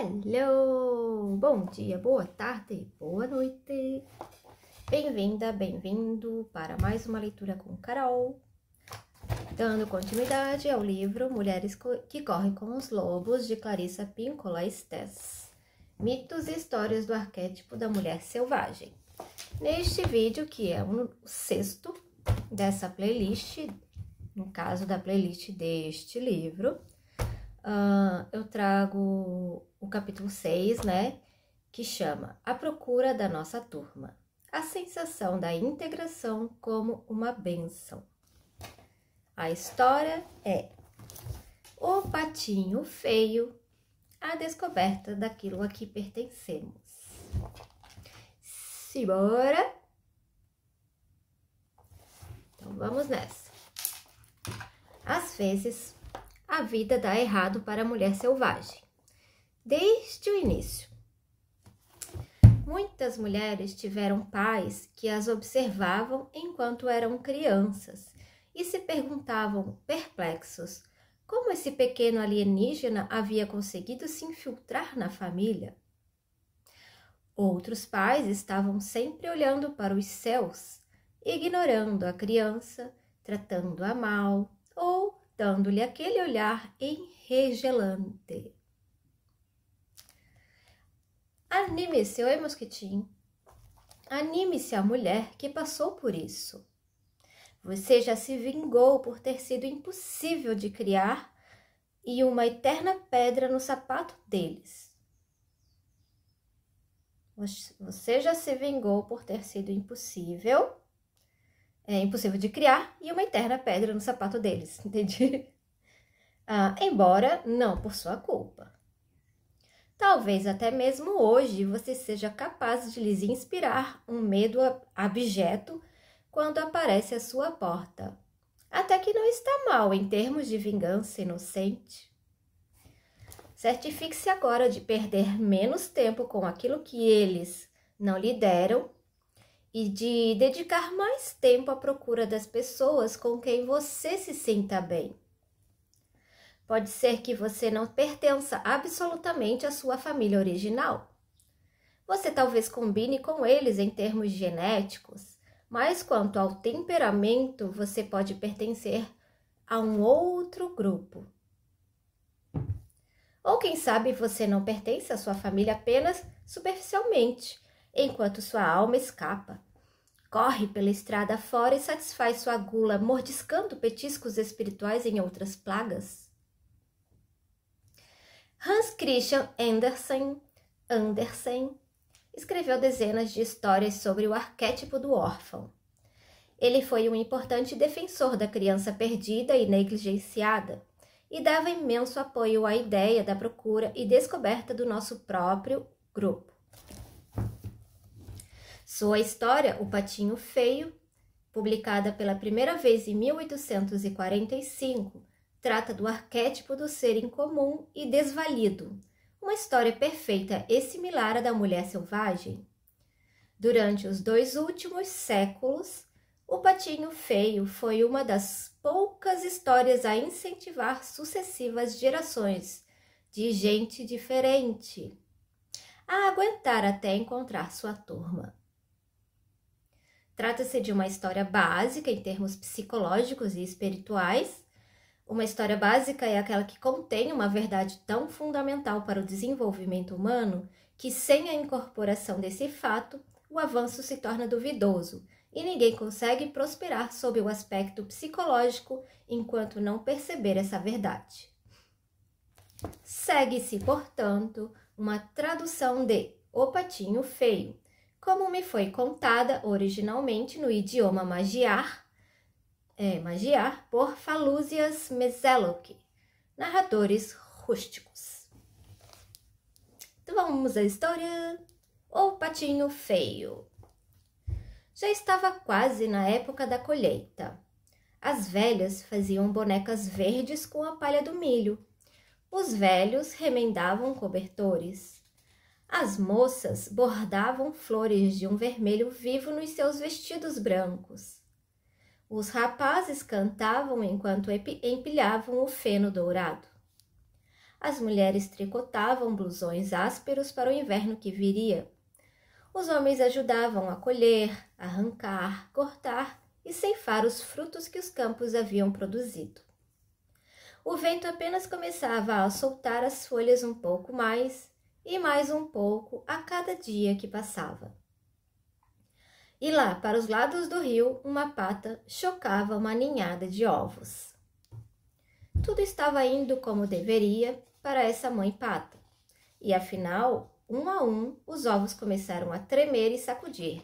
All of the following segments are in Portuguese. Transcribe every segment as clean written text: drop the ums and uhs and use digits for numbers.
Hello! Bom dia, boa tarde, boa noite. Bem-vinda, bem-vindo para mais uma leitura com Carol. Dando continuidade ao livro Mulheres que Correm com os Lobos, de Clarissa Pinkola Estés. Mitos e histórias do arquétipo da mulher selvagem. Neste vídeo, que é o sexto dessa playlist, no caso da playlist deste livro, eu trago o capítulo 6, né, que chama A Procura da Nossa Turma. A sensação da integração como uma bênção. A história é O Patinho Feio, a descoberta daquilo a que pertencemos. Simbora! Então, vamos nessa. Às vezes, a vida dá errado para a mulher selvagem. Desde o início. Muitas mulheres tiveram pais que as observavam enquanto eram crianças e se perguntavam, perplexos, como esse pequeno alienígena havia conseguido se infiltrar na família. Outros pais estavam sempre olhando para os céus, ignorando a criança, tratando-a mal ou dando-lhe aquele olhar enregelante. Anime-se, oi mosquitinho. Anime-se a mulher que passou por isso. Você já se vingou por ter sido impossível de criar e uma eterna pedra no sapato deles. Você já se vingou por ter sido impossível de criar e uma eterna pedra no sapato deles, entendi? Embora não por sua culpa. Talvez até mesmo hoje você seja capaz de lhes inspirar um medo abjeto quando aparece à sua porta. Até que não está mal em termos de vingança inocente. Certifique-se agora de perder menos tempo com aquilo que eles não lhe deram e de dedicar mais tempo à procura das pessoas com quem você se sinta bem. Pode ser que você não pertença absolutamente à sua família original. Você talvez combine com eles em termos genéticos, mas quanto ao temperamento, você pode pertencer a um outro grupo. Ou quem sabe você não pertence à sua família apenas superficialmente, enquanto sua alma escapa. Corre pela estrada fora e satisfaz sua gula mordiscando petiscos espirituais em outras plagas. Hans Christian Andersen escreveu dezenas de histórias sobre o arquétipo do órfão. Ele foi um importante defensor da criança perdida e negligenciada e dava imenso apoio à ideia da procura e descoberta do nosso próprio grupo. Sua história, O Patinho Feio, publicada pela primeira vez em 1845, trata do arquétipo do ser incomum e desvalido, uma história perfeita e similar à da mulher selvagem. Durante os 2 últimos séculos, O Patinho Feio foi uma das poucas histórias a incentivar sucessivas gerações de gente diferente a aguentar até encontrar sua turma. Trata-se de uma história básica em termos psicológicos e espirituais. Uma história básica é aquela que contém uma verdade tão fundamental para o desenvolvimento humano que, sem a incorporação desse fato, o avanço se torna duvidoso e ninguém consegue prosperar sob o aspecto psicológico enquanto não perceber essa verdade. Segue-se, portanto, uma tradução de O Patinho Feio, como me foi contada originalmente no idioma Magyar por Falúzias Mezelok, narradores rústicos. Então vamos à história. O Patinho Feio. Já estava quase na época da colheita. As velhas faziam bonecas verdes com a palha do milho. Os velhos remendavam cobertores. As moças bordavam flores de um vermelho vivo nos seus vestidos brancos. Os rapazes cantavam enquanto empilhavam o feno dourado. As mulheres tricotavam blusões ásperos para o inverno que viria. Os homens ajudavam a colher, arrancar, cortar e ceifar os frutos que os campos haviam produzido. O vento apenas começava a soltar as folhas um pouco mais e mais um pouco a cada dia que passava. E lá, para os lados do rio, uma pata chocava uma ninhada de ovos. Tudo estava indo como deveria para essa mãe pata. E afinal, um a um, os ovos começaram a tremer e sacudir,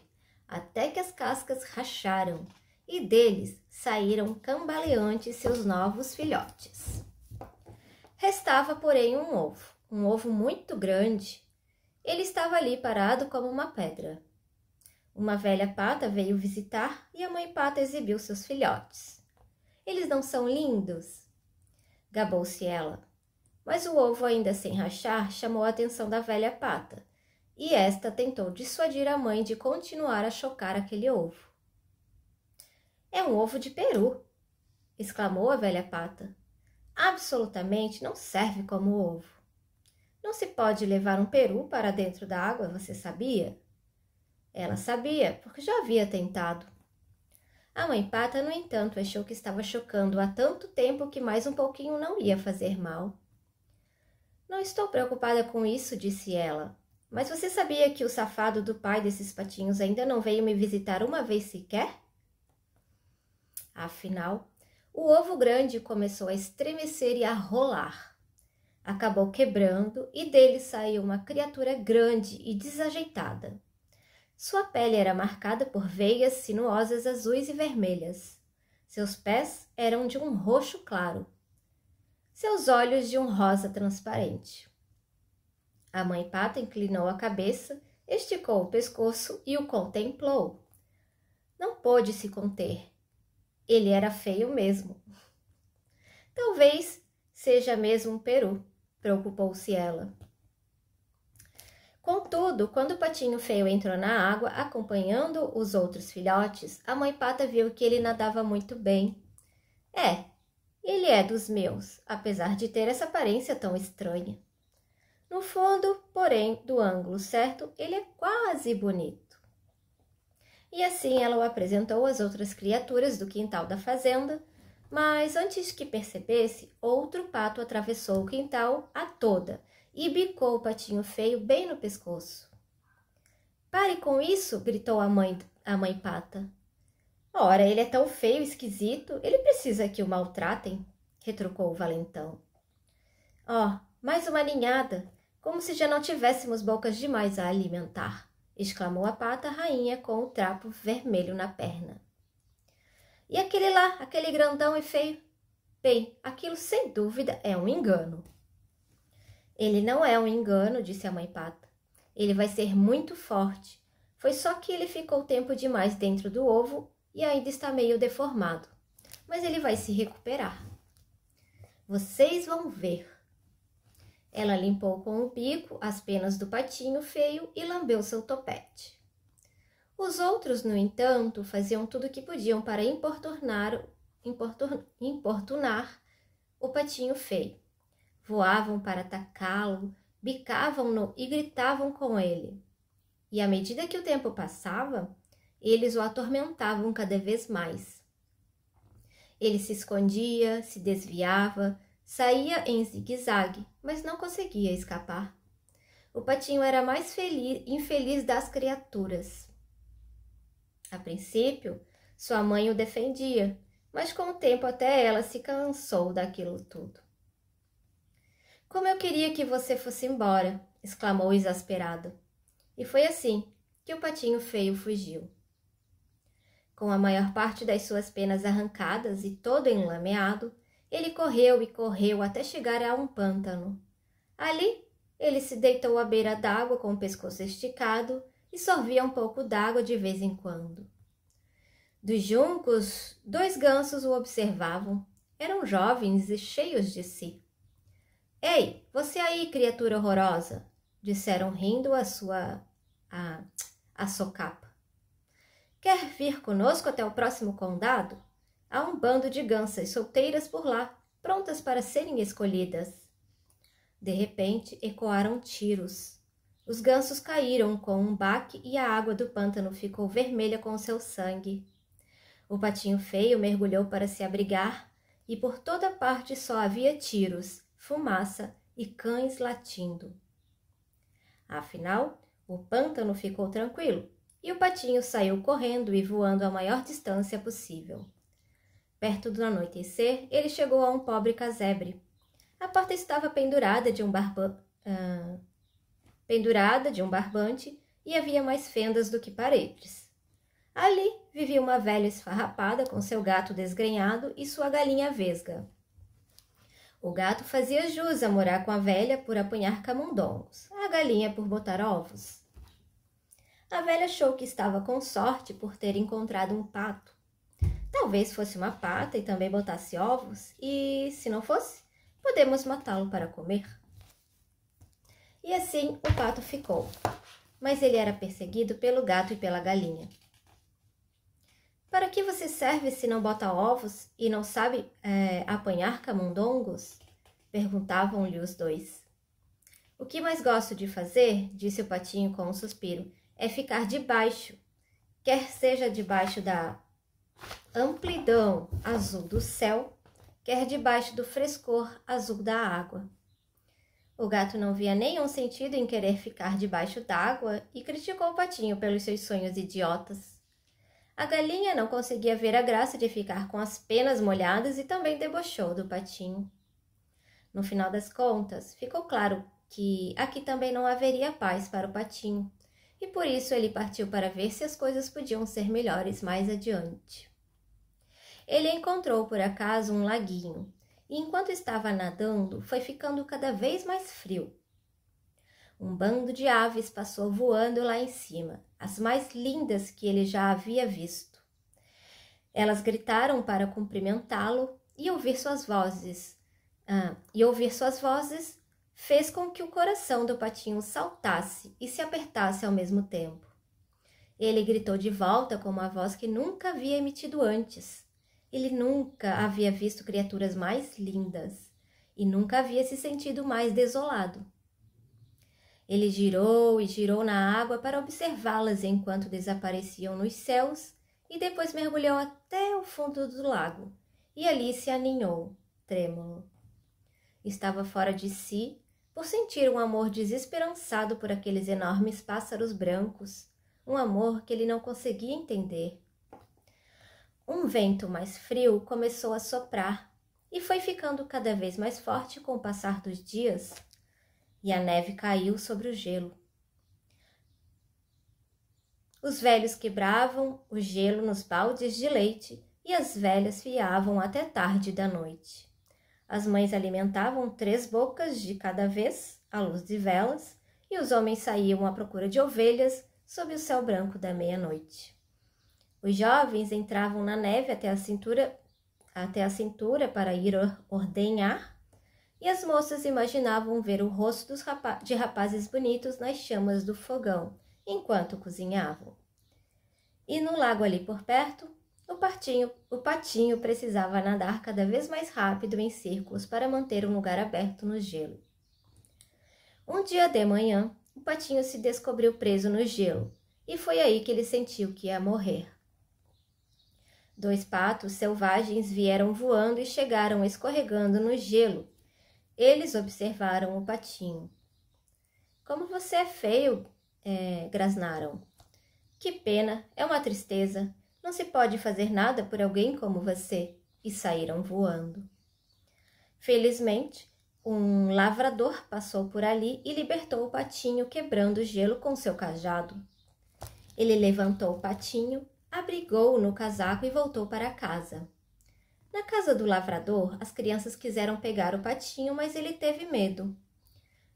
até que as cascas racharam e deles saíram cambaleantes seus novos filhotes. Restava, porém, um ovo muito grande. Ele estava ali parado como uma pedra. Uma velha pata veio visitar e a mãe pata exibiu seus filhotes. Eles não são lindos? Gabou-se ela. Mas o ovo, ainda sem rachar, chamou a atenção da velha pata, e esta tentou dissuadir a mãe de continuar a chocar aquele ovo. É um ovo de peru, exclamou a velha pata. Absolutamente não serve como ovo. Não se pode levar um peru para dentro da água, você sabia? Ela sabia, porque já havia tentado. A mãe pata, no entanto, achou que estava chocando há tanto tempo que mais um pouquinho não ia fazer mal. Não estou preocupada com isso, disse ela. Mas você sabia que o safado do pai desses patinhos ainda não veio me visitar uma vez sequer? Afinal, o ovo grande começou a estremecer e a rolar. Acabou quebrando e dele saiu uma criatura grande e desajeitada. Sua pele era marcada por veias sinuosas azuis e vermelhas. Seus pés eram de um roxo claro. Seus olhos de um rosa transparente. A mãe pata inclinou a cabeça, esticou o pescoço e o contemplou. Não pôde se conter. Ele era feio mesmo. Talvez seja mesmo um peru, preocupou-se ela. Contudo, quando o patinho feio entrou na água, acompanhando os outros filhotes, a mãe pata viu que ele nadava muito bem. Ele é dos meus, apesar de ter essa aparência tão estranha. No fundo, porém, do ângulo certo, ele é quase bonito. E assim ela o apresentou às outras criaturas do quintal da fazenda, mas antes que percebesse, outro pato atravessou o quintal a toda e bicou o patinho feio bem no pescoço. Pare com isso, gritou a mãe pata. Ora, ele é tão feio e esquisito, ele precisa que o maltratem, retrucou o valentão. Mais uma ninhada, como se já não tivéssemos bocas demais a alimentar, exclamou a pata rainha com o trapo vermelho na perna. E aquele lá, aquele grandão e feio? Bem, aquilo sem dúvida é um engano. Ele não é um engano, disse a mãe pata. Ele vai ser muito forte. Foi só que ele ficou tempo demais dentro do ovo e ainda está meio deformado. Mas ele vai se recuperar. Vocês vão ver. Ela limpou com o bico as penas do patinho feio e lambeu seu topete. Os outros, no entanto, faziam tudo o que podiam para importunar o patinho feio. Voavam para atacá-lo, bicavam-no e gritavam com ele. E à medida que o tempo passava, eles o atormentavam cada vez mais. Ele se escondia, se desviava, saía em zigue-zague, mas não conseguia escapar. O patinho era mais infeliz das criaturas. A princípio, sua mãe o defendia, mas com o tempo até ela se cansou daquilo tudo. Como eu queria que você fosse embora, exclamou exasperado. E foi assim que o patinho feio fugiu. Com a maior parte das suas penas arrancadas e todo enlameado, ele correu e correu até chegar a um pântano. Ali, ele se deitou à beira d'água com o pescoço esticado e sorvia um pouco d'água de vez em quando. Dos juncos, 2 gansos o observavam. Eram jovens e cheios de si. Ei, você aí, criatura horrorosa, disseram rindo a socapa. Quer vir conosco até o próximo condado? Há um bando de gansas solteiras por lá, prontas para serem escolhidas. De repente, ecoaram tiros. Os gansos caíram com um baque e a água do pântano ficou vermelha com seu sangue. O patinho feio mergulhou para se abrigar e por toda parte só havia tiros, fumaça e cães latindo. Afinal, o pântano ficou tranquilo e o patinho saiu correndo e voando a maior distância possível. Perto do anoitecer, ele chegou a um pobre casebre. A porta estava pendurada de um barbante e havia mais fendas do que paredes. Ali vivia uma velha esfarrapada com seu gato desgrenhado e sua galinha vesga. O gato fazia jus a morar com a velha por apanhar camundongos, a galinha por botar ovos. A velha achou que estava com sorte por ter encontrado um pato. Talvez fosse uma pata e também botasse ovos, e, se não fosse, podemos matá-lo para comer. E assim o pato ficou, mas ele era perseguido pelo gato e pela galinha. Para que você serve se não bota ovos e não sabe apanhar camundongos? Perguntavam-lhe os dois. O que mais gosto de fazer, disse o patinho com um suspiro, é ficar debaixo, quer seja debaixo da amplidão azul do céu, quer debaixo do frescor azul da água. O gato não via nenhum sentido em querer ficar debaixo d'água e criticou o patinho pelos seus sonhos idiotas. A galinha não conseguia ver a graça de ficar com as penas molhadas e também debochou do patinho. No final das contas, ficou claro que aqui também não haveria paz para o patinho, e por isso ele partiu para ver se as coisas podiam ser melhores mais adiante. Ele encontrou por acaso um laguinho, e enquanto estava nadando, foi ficando cada vez mais frio. Um bando de aves passou voando lá em cima, as mais lindas que ele já havia visto. Elas gritaram para cumprimentá-lo e ouvir suas vozes. Fez com que o coração do patinho saltasse e se apertasse ao mesmo tempo. Ele gritou de volta com uma voz que nunca havia emitido antes. Ele nunca havia visto criaturas mais lindas e nunca havia se sentido mais desolado. Ele girou e girou na água para observá-las enquanto desapareciam nos céus e depois mergulhou até o fundo do lago e ali se aninhou, trêmulo. Estava fora de si por sentir um amor desesperançado por aqueles enormes pássaros brancos, um amor que ele não conseguia entender. Um vento mais frio começou a soprar e foi ficando cada vez mais forte com o passar dos dias, e a neve caiu sobre o gelo. Os velhos quebravam o gelo nos baldes de leite e as velhas fiavam até tarde da noite. As mães alimentavam 3 bocas de cada vez, à luz de velas, e os homens saíam à procura de ovelhas sob o céu branco da meia-noite. Os jovens entravam na neve até a cintura para ir ordenhar, e as moças imaginavam ver o rosto de rapazes bonitos nas chamas do fogão, enquanto cozinhavam. E no lago ali por perto, o patinho precisava nadar cada vez mais rápido em círculos para manter um lugar aberto no gelo. Um dia de manhã, o patinho se descobriu preso no gelo, e foi aí que ele sentiu que ia morrer. 2 patos selvagens vieram voando e chegaram escorregando no gelo. Eles observaram o patinho. Como você é feio, grasnaram. Que pena, é uma tristeza. Não se pode fazer nada por alguém como você. E saíram voando. Felizmente, um lavrador passou por ali e libertou o patinho, quebrando o gelo com seu cajado. Ele levantou o patinho, abrigou-o no casaco e voltou para casa. Na casa do lavrador, as crianças quiseram pegar o patinho, mas ele teve medo.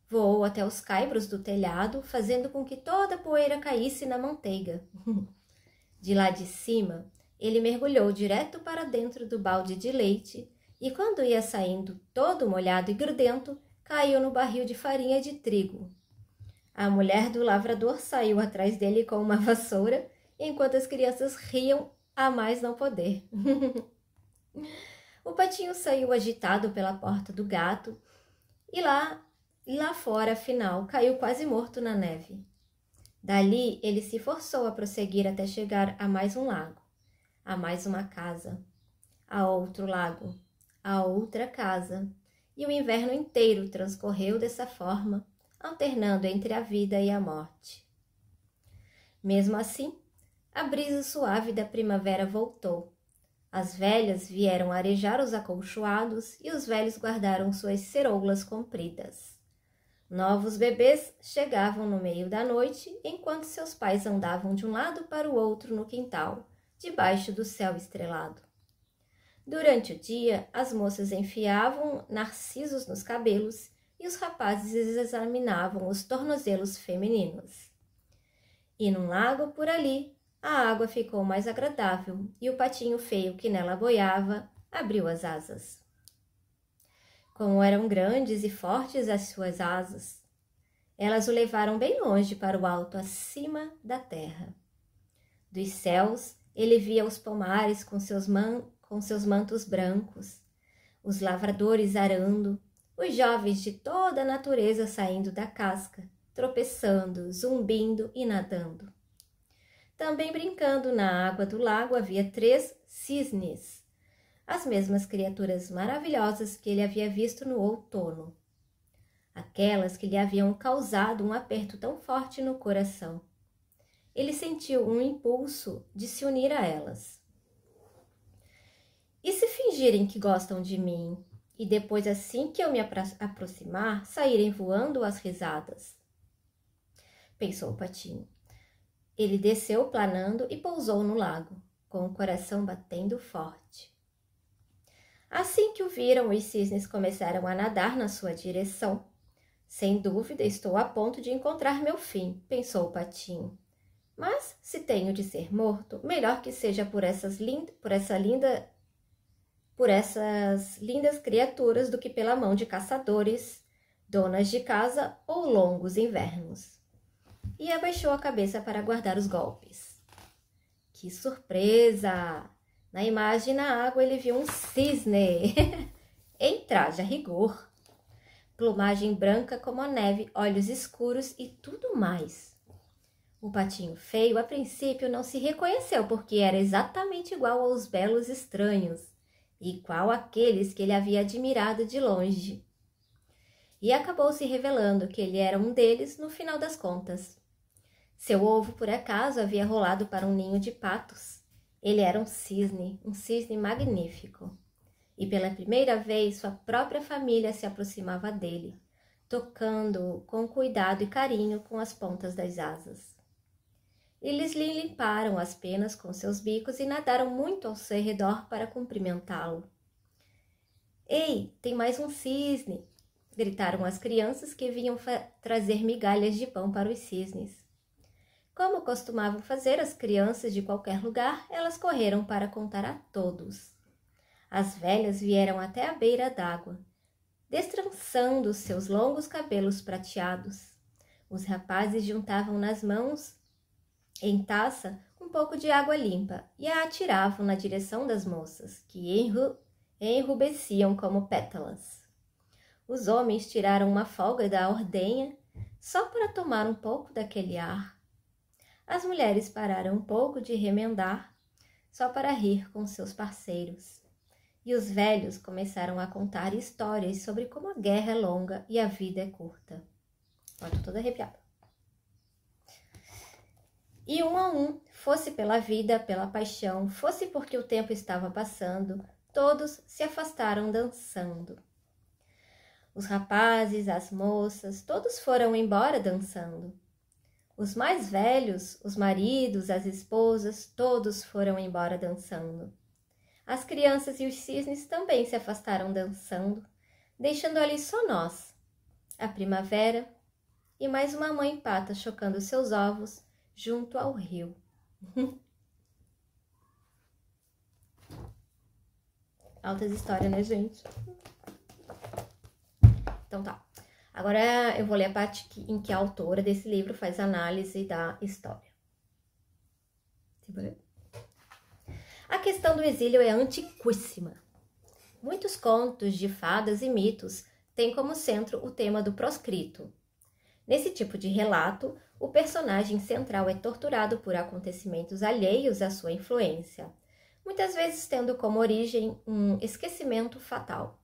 Voou até os caibros do telhado, fazendo com que toda a poeira caísse na manteiga. De lá de cima, ele mergulhou direto para dentro do balde de leite e, quando ia saindo todo molhado e grudento, caiu no barril de farinha de trigo. A mulher do lavrador saiu atrás dele com uma vassoura, enquanto as crianças riam a mais não poder. O patinho saiu agitado pela porta do gato e lá e lá fora, afinal, caiu quase morto na neve. Dali, ele se forçou a prosseguir até chegar a mais um lago, a mais uma casa, a outro lago, a outra casa, e o inverno inteiro transcorreu dessa forma, alternando entre a vida e a morte. Mesmo assim, a brisa suave da primavera voltou. As velhas vieram arejar os acolchoados e os velhos guardaram suas ceroulas compridas. Novos bebês chegavam no meio da noite, enquanto seus pais andavam de um lado para o outro no quintal, debaixo do céu estrelado. Durante o dia, as moças enfiavam narcisos nos cabelos e os rapazes examinavam os tornozelos femininos. E num lago por ali, a água ficou mais agradável e o patinho feio que nela boiava abriu as asas. Como eram grandes e fortes as suas asas, elas o levaram bem longe para o alto, acima da terra. Dos céus, ele via os pomares com seus mantos brancos, os lavradores arando, os jovens de toda a natureza saindo da casca, tropeçando, zumbindo e nadando. Também brincando na água do lago havia 3 cisnes, as mesmas criaturas maravilhosas que ele havia visto no outono, aquelas que lhe haviam causado um aperto tão forte no coração. Ele sentiu um impulso de se unir a elas. E se fingirem que gostam de mim, e depois, assim que eu me aproximar, saírem voando às risadas? Pensou o patinho. Ele desceu planando e pousou no lago, com o coração batendo forte. Assim que o viram, os cisnes começaram a nadar na sua direção. Sem dúvida, estou a ponto de encontrar meu fim, pensou o patinho. Mas, se tenho de ser morto, melhor que seja por essas lindas criaturas do que pela mão de caçadores, donas de casa ou longos invernos. E abaixou a cabeça para guardar os golpes. Que surpresa! Na imagem na água ele viu um cisne, em traje a rigor, plumagem branca como a neve, olhos escuros e tudo mais. O patinho feio, a princípio, não se reconheceu, porque era exatamente igual aos belos estranhos, igual àqueles que ele havia admirado de longe. E acabou se revelando que ele era um deles no final das contas. Seu ovo, por acaso, havia rolado para um ninho de patos. Ele era um cisne magnífico. E pela primeira vez, sua própria família se aproximava dele, tocando-o com cuidado e carinho com as pontas das asas. Eles lhe limparam as penas com seus bicos e nadaram muito ao seu redor para cumprimentá-lo. Ei, tem mais um cisne! Gritaram as crianças que vinham trazer migalhas de pão para os cisnes. Como costumavam fazer as crianças de qualquer lugar, elas correram para contar a todos. As velhas vieram até a beira d'água, destrançando seus longos cabelos prateados. Os rapazes juntavam nas mãos, em taça, um pouco de água limpa e a atiravam na direção das moças, que enrubesciam como pétalas. Os homens tiraram uma folga da ordenha só para tomar um pouco daquele ar. As mulheres pararam um pouco de remendar, só para rir com seus parceiros. E os velhos começaram a contar histórias sobre como a guerra é longa e a vida é curta. Estou toda arrepiada. E um a um, fosse pela vida, pela paixão, fosse porque o tempo estava passando, todos se afastaram dançando. Os rapazes, as moças, todos foram embora dançando. Os mais velhos, os maridos, as esposas, todos foram embora dançando. As crianças e os cisnes também se afastaram dançando, deixando ali só nós, a primavera e mais uma mãe pata chocando seus ovos junto ao rio. Altas histórias, né, gente? Então tá. Agora eu vou ler a parte em que a autora desse livro faz análise da história. A questão do exílio é antiquíssima. Muitos contos de fadas e mitos tem como centro o tema do proscrito. Nesse tipo de relato, o personagem central é torturado por acontecimentos alheios à sua influência, muitas vezes tendo como origem um esquecimento fatal.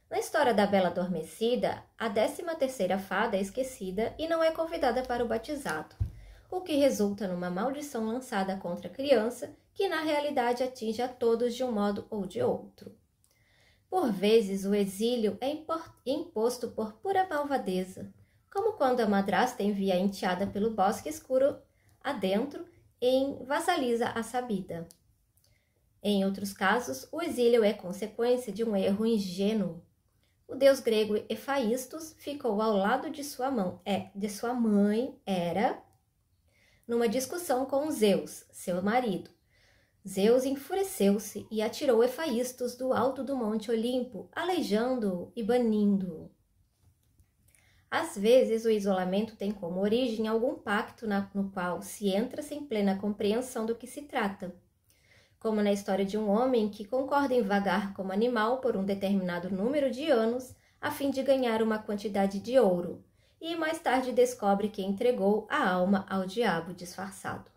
Na história da Bela Adormecida, a 13ª fada é esquecida e não é convidada para o batizado, o que resulta numa maldição lançada contra a criança que na realidade atinge a todos de um modo ou de outro. Por vezes, o exílio é imposto por pura malvadeza, como quando a madrasta envia a enteada pelo bosque escuro adentro e vassaliza a sabida. Em outros casos, o exílio é consequência de um erro ingênuo. O deus grego Hefaístos ficou ao lado de sua mãe Hera, numa discussão com Zeus, seu marido. Zeus enfureceu-se e atirou Hefaístos do alto do Monte Olimpo, aleijando-o e banindo-o. Às vezes, o isolamento tem como origem algum pacto no qual se entra sem plena compreensão do que se trata, como na história de um homem que concorda em vagar como animal por um determinado número de anos a fim de ganhar uma quantidade de ouro, e mais tarde descobre que entregou a alma ao diabo disfarçado.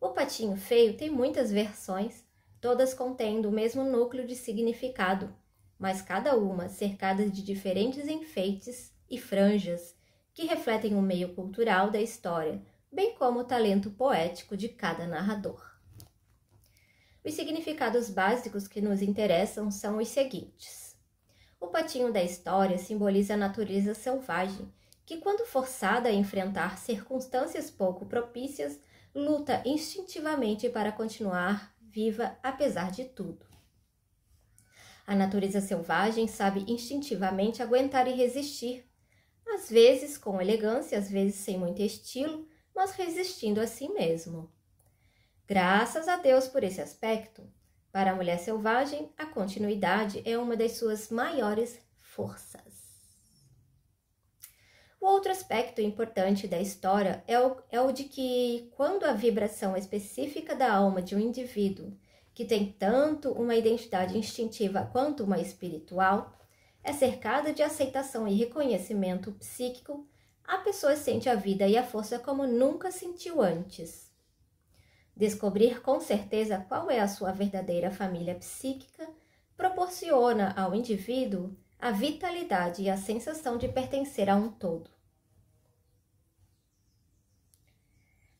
O Patinho Feio tem muitas versões, todas contendo o mesmo núcleo de significado, mas cada uma cercada de diferentes enfeites e franjas que refletem o meio cultural da história, bem como o talento poético de cada narrador. Os significados básicos que nos interessam são os seguintes. O patinho da história simboliza a natureza selvagem, que, quando forçada a enfrentar circunstâncias pouco propícias, luta instintivamente para continuar viva apesar de tudo. A natureza selvagem sabe instintivamente aguentar e resistir, às vezes com elegância, às vezes sem muito estilo, mas resistindo a si mesmo. Graças a Deus por esse aspecto. Para a mulher selvagem, a continuidade é uma das suas maiores forças. O outro aspecto importante da história é o de que, quando a vibração específica da alma de um indivíduo, que tem tanto uma identidade instintiva quanto uma espiritual, é cercada de aceitação e reconhecimento psíquico, a pessoa sente a vida e a força como nunca sentiu antes. Descobrir com certeza qual é a sua verdadeira família psíquica proporciona ao indivíduo a vitalidade e a sensação de pertencer a um todo.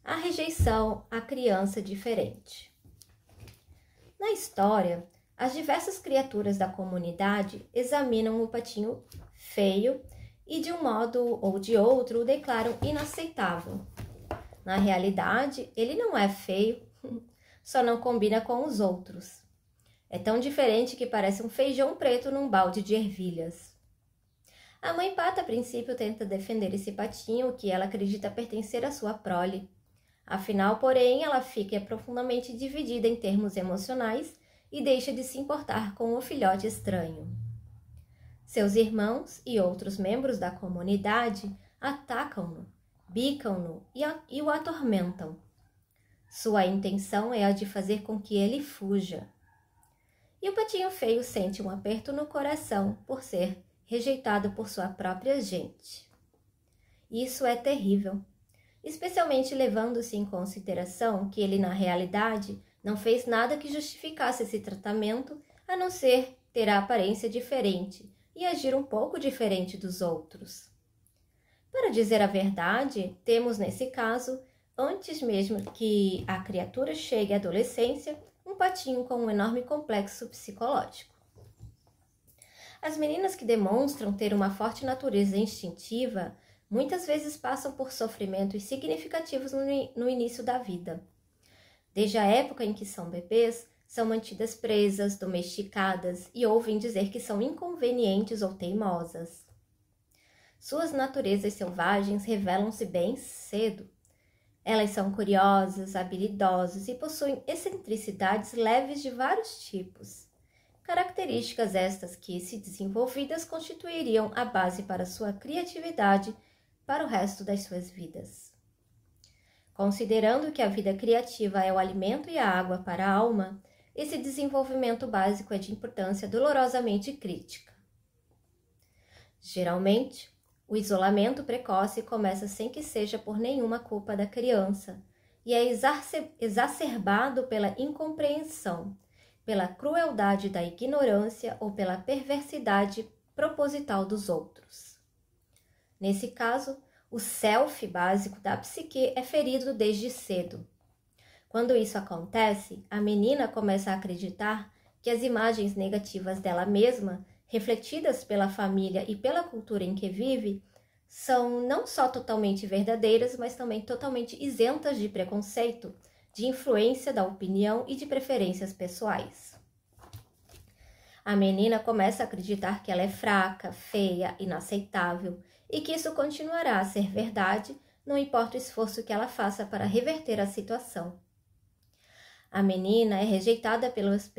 A rejeição à criança diferente. Na história, as diversas criaturas da comunidade examinam o patinho feio e, de um modo ou de outro, o declaram inaceitável. Na realidade, ele não é feio, só não combina com os outros. É tão diferente que parece um feijão preto num balde de ervilhas. A mãe pata, a princípio, tenta defender esse patinho que ela acredita pertencer à sua prole. Afinal, porém, ela fica profundamente dividida em termos emocionais e deixa de se importar com o filhote estranho. Seus irmãos e outros membros da comunidade atacam-no, bicam-no e o atormentam. Sua intenção é a de fazer com que ele fuja. E o patinho feio sente um aperto no coração por ser rejeitado por sua própria gente. Isso é terrível, especialmente levando-se em consideração que ele, na realidade, não fez nada que justificasse esse tratamento, a não ser ter a aparência diferente e agir um pouco diferente dos outros. Para dizer a verdade, temos nesse caso, antes mesmo que a criatura chegue à adolescência, um patinho com um enorme complexo psicológico. As meninas que demonstram ter uma forte natureza instintiva muitas vezes passam por sofrimentos significativos no início da vida. Desde a época em que são bebês, são mantidas presas, domesticadas e ouvem dizer que são inconvenientes ou teimosas. Suas naturezas selvagens revelam-se bem cedo. Elas são curiosas, habilidosas e possuem excentricidades leves de vários tipos. Características estas que, se desenvolvidas, constituiriam a base para sua criatividade para o resto das suas vidas. Considerando que a vida criativa é o alimento e a água para a alma, esse desenvolvimento básico é de importância dolorosamente crítica. Geralmente, o isolamento precoce começa sem que seja por nenhuma culpa da criança e é exacerbado pela incompreensão, pela crueldade da ignorância ou pela perversidade proposital dos outros. Nesse caso, o self básico da psique é ferido desde cedo. Quando isso acontece, a menina começa a acreditar que as imagens negativas dela mesma, refletidas pela família e pela cultura em que vive, são não só totalmente verdadeiras, mas também totalmente isentas de preconceito, de influência da opinião e de preferências pessoais. A menina começa a acreditar que ela é fraca, feia, inaceitável e que isso continuará a ser verdade, não importa o esforço que ela faça para reverter a situação. A menina é rejeitada pelos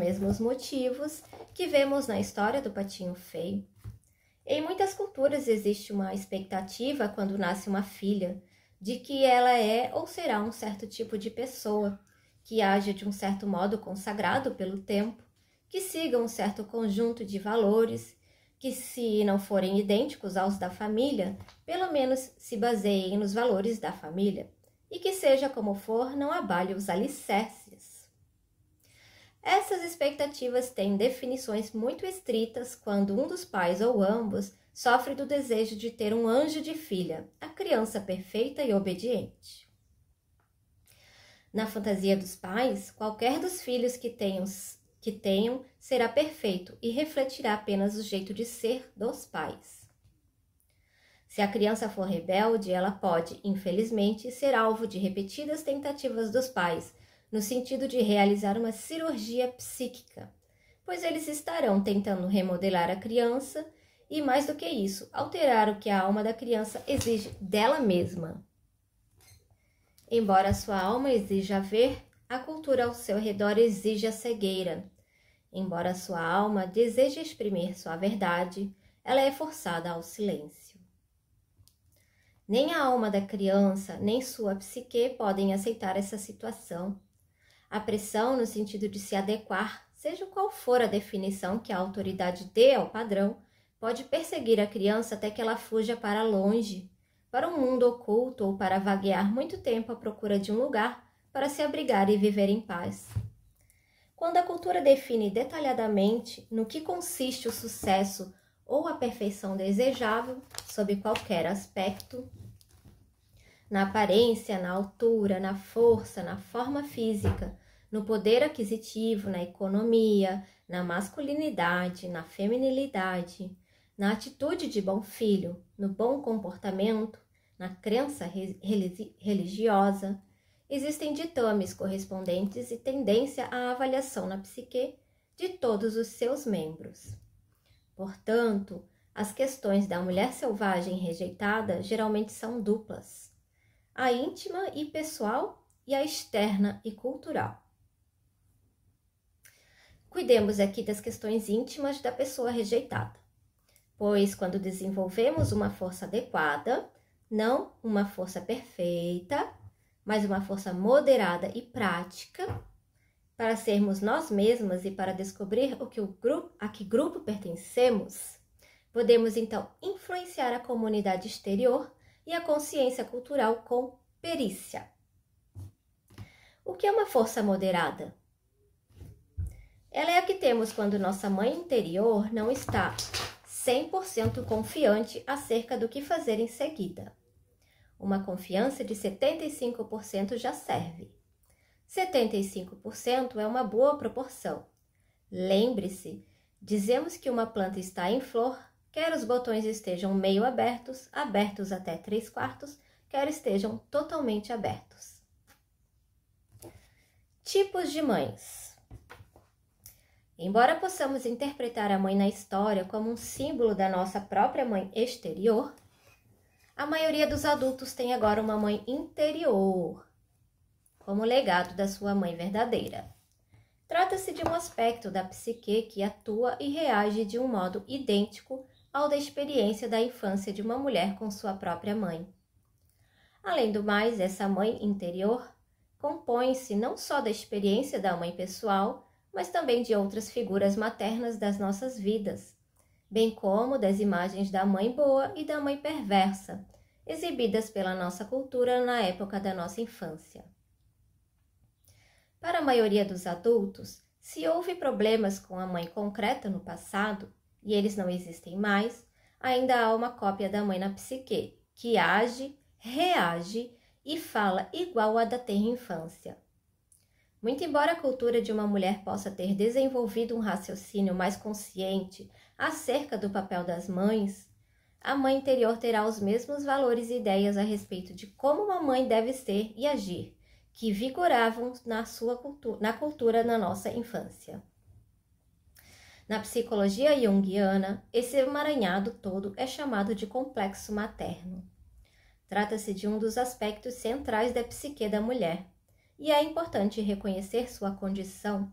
mesmos motivos que vemos na história do patinho feio. Em muitas culturas existe uma expectativa quando nasce uma filha de que ela é ou será um certo tipo de pessoa, que age de um certo modo consagrado pelo tempo, que siga um certo conjunto de valores, que se não forem idênticos aos da família, pelo menos se baseiem nos valores da família, e que seja como for, não abale os alicerces. Essas expectativas têm definições muito estritas quando um dos pais ou ambos sofre do desejo de ter um anjo de filha, a criança perfeita e obediente. Na fantasia dos pais, qualquer dos filhos que tenham será perfeito e refletirá apenas o jeito de ser dos pais. Se a criança for rebelde, ela pode, infelizmente, ser alvo de repetidas tentativas dos pais, no sentido de realizar uma cirurgia psíquica, pois eles estarão tentando remodelar a criança e, mais do que isso, alterar o que a alma da criança exige dela mesma. Embora sua alma exija ver, a cultura ao seu redor exige a cegueira. Embora sua alma deseje exprimir sua verdade, ela é forçada ao silêncio. Nem a alma da criança, nem sua psique podem aceitar essa situação. A pressão no sentido de se adequar, seja qual for a definição que a autoridade dê ao padrão, pode perseguir a criança até que ela fuja para longe, para um mundo oculto ou para vaguear muito tempo à procura de um lugar para se abrigar e viver em paz. Quando a cultura define detalhadamente no que consiste o sucesso ou a perfeição desejável, sob qualquer aspecto, na aparência, na altura, na força, na forma física, no poder aquisitivo, na economia, na masculinidade, na feminilidade, na atitude de bom filho, no bom comportamento, na crença religiosa, existem ditames correspondentes e tendência à avaliação na psique de todos os seus membros. Portanto, as questões da mulher selvagem rejeitada geralmente são duplas: a íntima e pessoal e a externa e cultural. Cuidemos aqui das questões íntimas da pessoa rejeitada, pois quando desenvolvemos uma força adequada, não uma força perfeita, mas uma força moderada e prática, para sermos nós mesmas e para descobrir a que grupo pertencemos, podemos então influenciar a comunidade exterior e a consciência cultural com perícia. O que é uma força moderada? Ela é a que temos quando nossa mãe interior não está 100% confiante acerca do que fazer em seguida. Uma confiança de 75% já serve. 75% é uma boa proporção. Lembre-se, dizemos que uma planta está em flor, quer os botões estejam meio abertos, abertos até 3/4, quer estejam totalmente abertos. Tipos de mães. Embora possamos interpretar a mãe na história como um símbolo da nossa própria mãe exterior, a maioria dos adultos tem agora uma mãe interior, como legado da sua mãe verdadeira. Trata-se de um aspecto da psique que atua e reage de um modo idêntico ao da experiência da infância de uma mulher com sua própria mãe. Além do mais, essa mãe interior compõe-se não só da experiência da mãe pessoal, mas também de outras figuras maternas das nossas vidas, bem como das imagens da mãe boa e da mãe perversa, exibidas pela nossa cultura na época da nossa infância. Para a maioria dos adultos, se houve problemas com a mãe concreta no passado, e eles não existem mais, ainda há uma cópia da mãe na psique, que age, reage e fala igual à da tenra infância. Muito embora a cultura de uma mulher possa ter desenvolvido um raciocínio mais consciente acerca do papel das mães, a mãe interior terá os mesmos valores e ideias a respeito de como uma mãe deve ser e agir, que vigoravam na cultura na nossa infância. Na psicologia junguiana, esse emaranhado todo é chamado de complexo materno. Trata-se de um dos aspectos centrais da psique da mulher, e é importante reconhecer sua condição,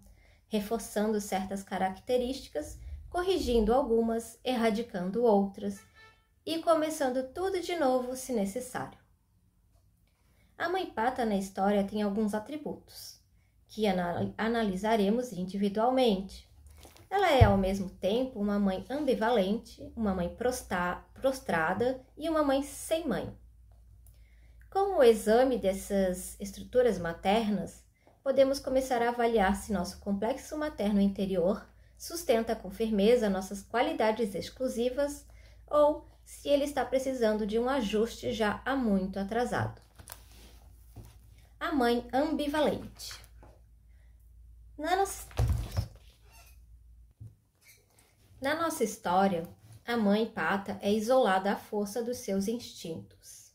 reforçando certas características, corrigindo algumas, erradicando outras, e começando tudo de novo se necessário. A mãe pata na história tem alguns atributos, que analisaremos individualmente. Ela é, ao mesmo tempo, uma mãe ambivalente, uma mãe prostrada e uma mãe sem mãe. Com o exame dessas estruturas maternas, podemos começar a avaliar se nosso complexo materno interior sustenta com firmeza nossas qualidades exclusivas ou se ele está precisando de um ajuste já há muito atrasado. A mãe ambivalente. Na nossa história, a mãe pata é isolada à força dos seus instintos.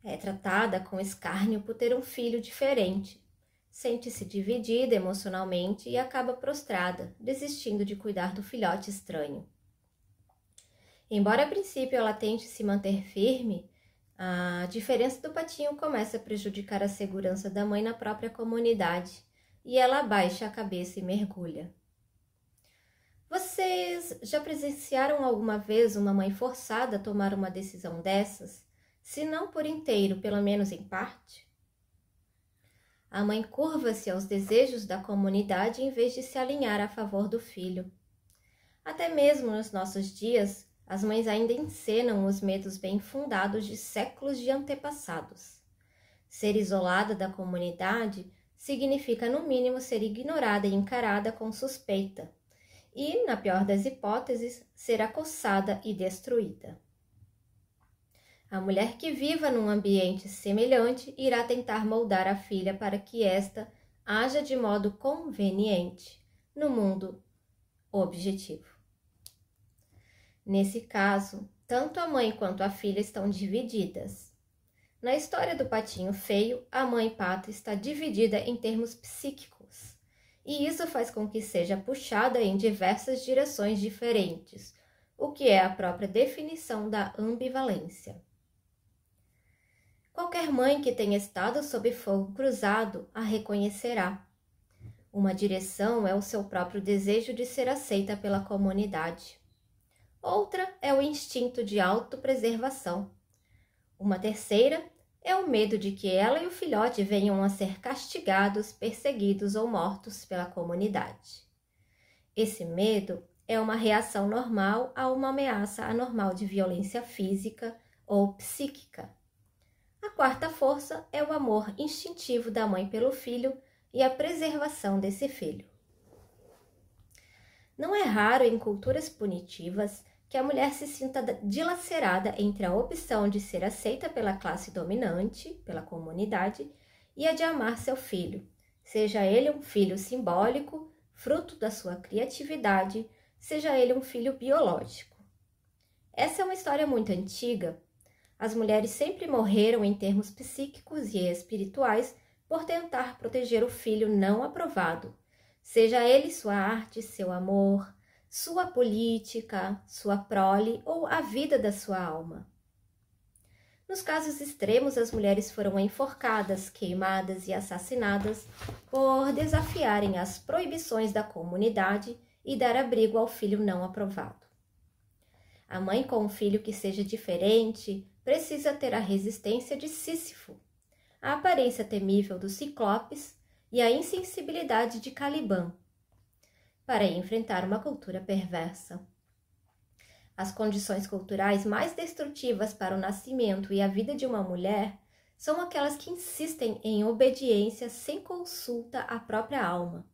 É tratada com escárnio por ter um filho diferente, sente-se dividida emocionalmente e acaba prostrada, desistindo de cuidar do filhote estranho. Embora a princípio ela tente se manter firme, a diferença do patinho começa a prejudicar a segurança da mãe na própria comunidade e ela abaixa a cabeça e mergulha. Vocês já presenciaram alguma vez uma mãe forçada a tomar uma decisão dessas, se não por inteiro, pelo menos em parte? A mãe curva-se aos desejos da comunidade em vez de se alinhar a favor do filho. Até mesmo nos nossos dias, as mães ainda encenam os medos bem fundados de séculos de antepassados. Ser isolada da comunidade significa, no mínimo, ser ignorada e encarada com suspeita, e, na pior das hipóteses, ser acossada e destruída. A mulher que viva num ambiente semelhante irá tentar moldar a filha para que esta haja de modo conveniente no mundo objetivo. Nesse caso, tanto a mãe quanto a filha estão divididas. Na história do patinho feio, a mãe pata está dividida em termos psíquicos, e isso faz com que seja puxada em diversas direções diferentes, o que é a própria definição da ambivalência. Qualquer mãe que tenha estado sob fogo cruzado a reconhecerá. Uma direção é o seu próprio desejo de ser aceita pela comunidade. Outra é o instinto de autopreservação. Uma terceira é o medo de que ela e o filhote venham a ser castigados, perseguidos ou mortos pela comunidade. Esse medo é uma reação normal a uma ameaça anormal de violência física ou psíquica. A quarta força é o amor instintivo da mãe pelo filho e a preservação desse filho. Não é raro em culturas punitivas que a mulher se sinta dilacerada entre a opção de ser aceita pela classe dominante, pela comunidade, e a de amar seu filho, seja ele um filho simbólico, fruto da sua criatividade, seja ele um filho biológico. Essa é uma história muito antiga. As mulheres sempre morreram em termos psíquicos e espirituais por tentar proteger o filho não aprovado, seja ele sua arte, seu amor, sua política, sua prole ou a vida da sua alma. Nos casos extremos, as mulheres foram enforcadas, queimadas e assassinadas por desafiarem as proibições da comunidade e dar abrigo ao filho não aprovado. A mãe com um filho que seja diferente precisa ter a resistência de Sísifo, a aparência temível dos ciclopes e a insensibilidade de Caliban, para enfrentar uma cultura perversa. As condições culturais mais destrutivas para o nascimento e a vida de uma mulher são aquelas que insistem em obediência sem consulta à própria alma,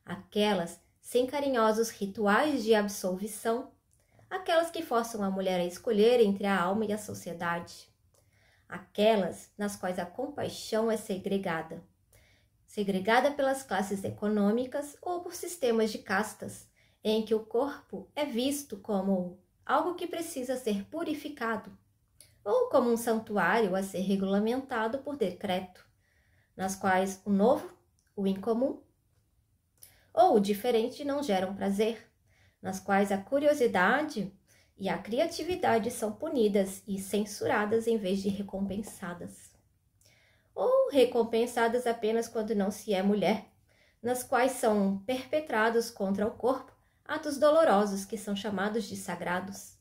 aquelas sem carinhosos rituais de absolvição, aquelas que forçam a mulher a escolher entre a alma e a sociedade, aquelas nas quais a compaixão é segregada pelas classes econômicas ou por sistemas de castas, em que o corpo é visto como algo que precisa ser purificado, ou como um santuário a ser regulamentado por decreto, nas quais o novo, o incomum ou o diferente não geram prazer, nas quais a curiosidade e a criatividade são punidas e censuradas em vez de recompensadas. Ou recompensadas apenas quando não se é mulher, nas quais são perpetrados contra o corpo atos dolorosos que são chamados de sagrados,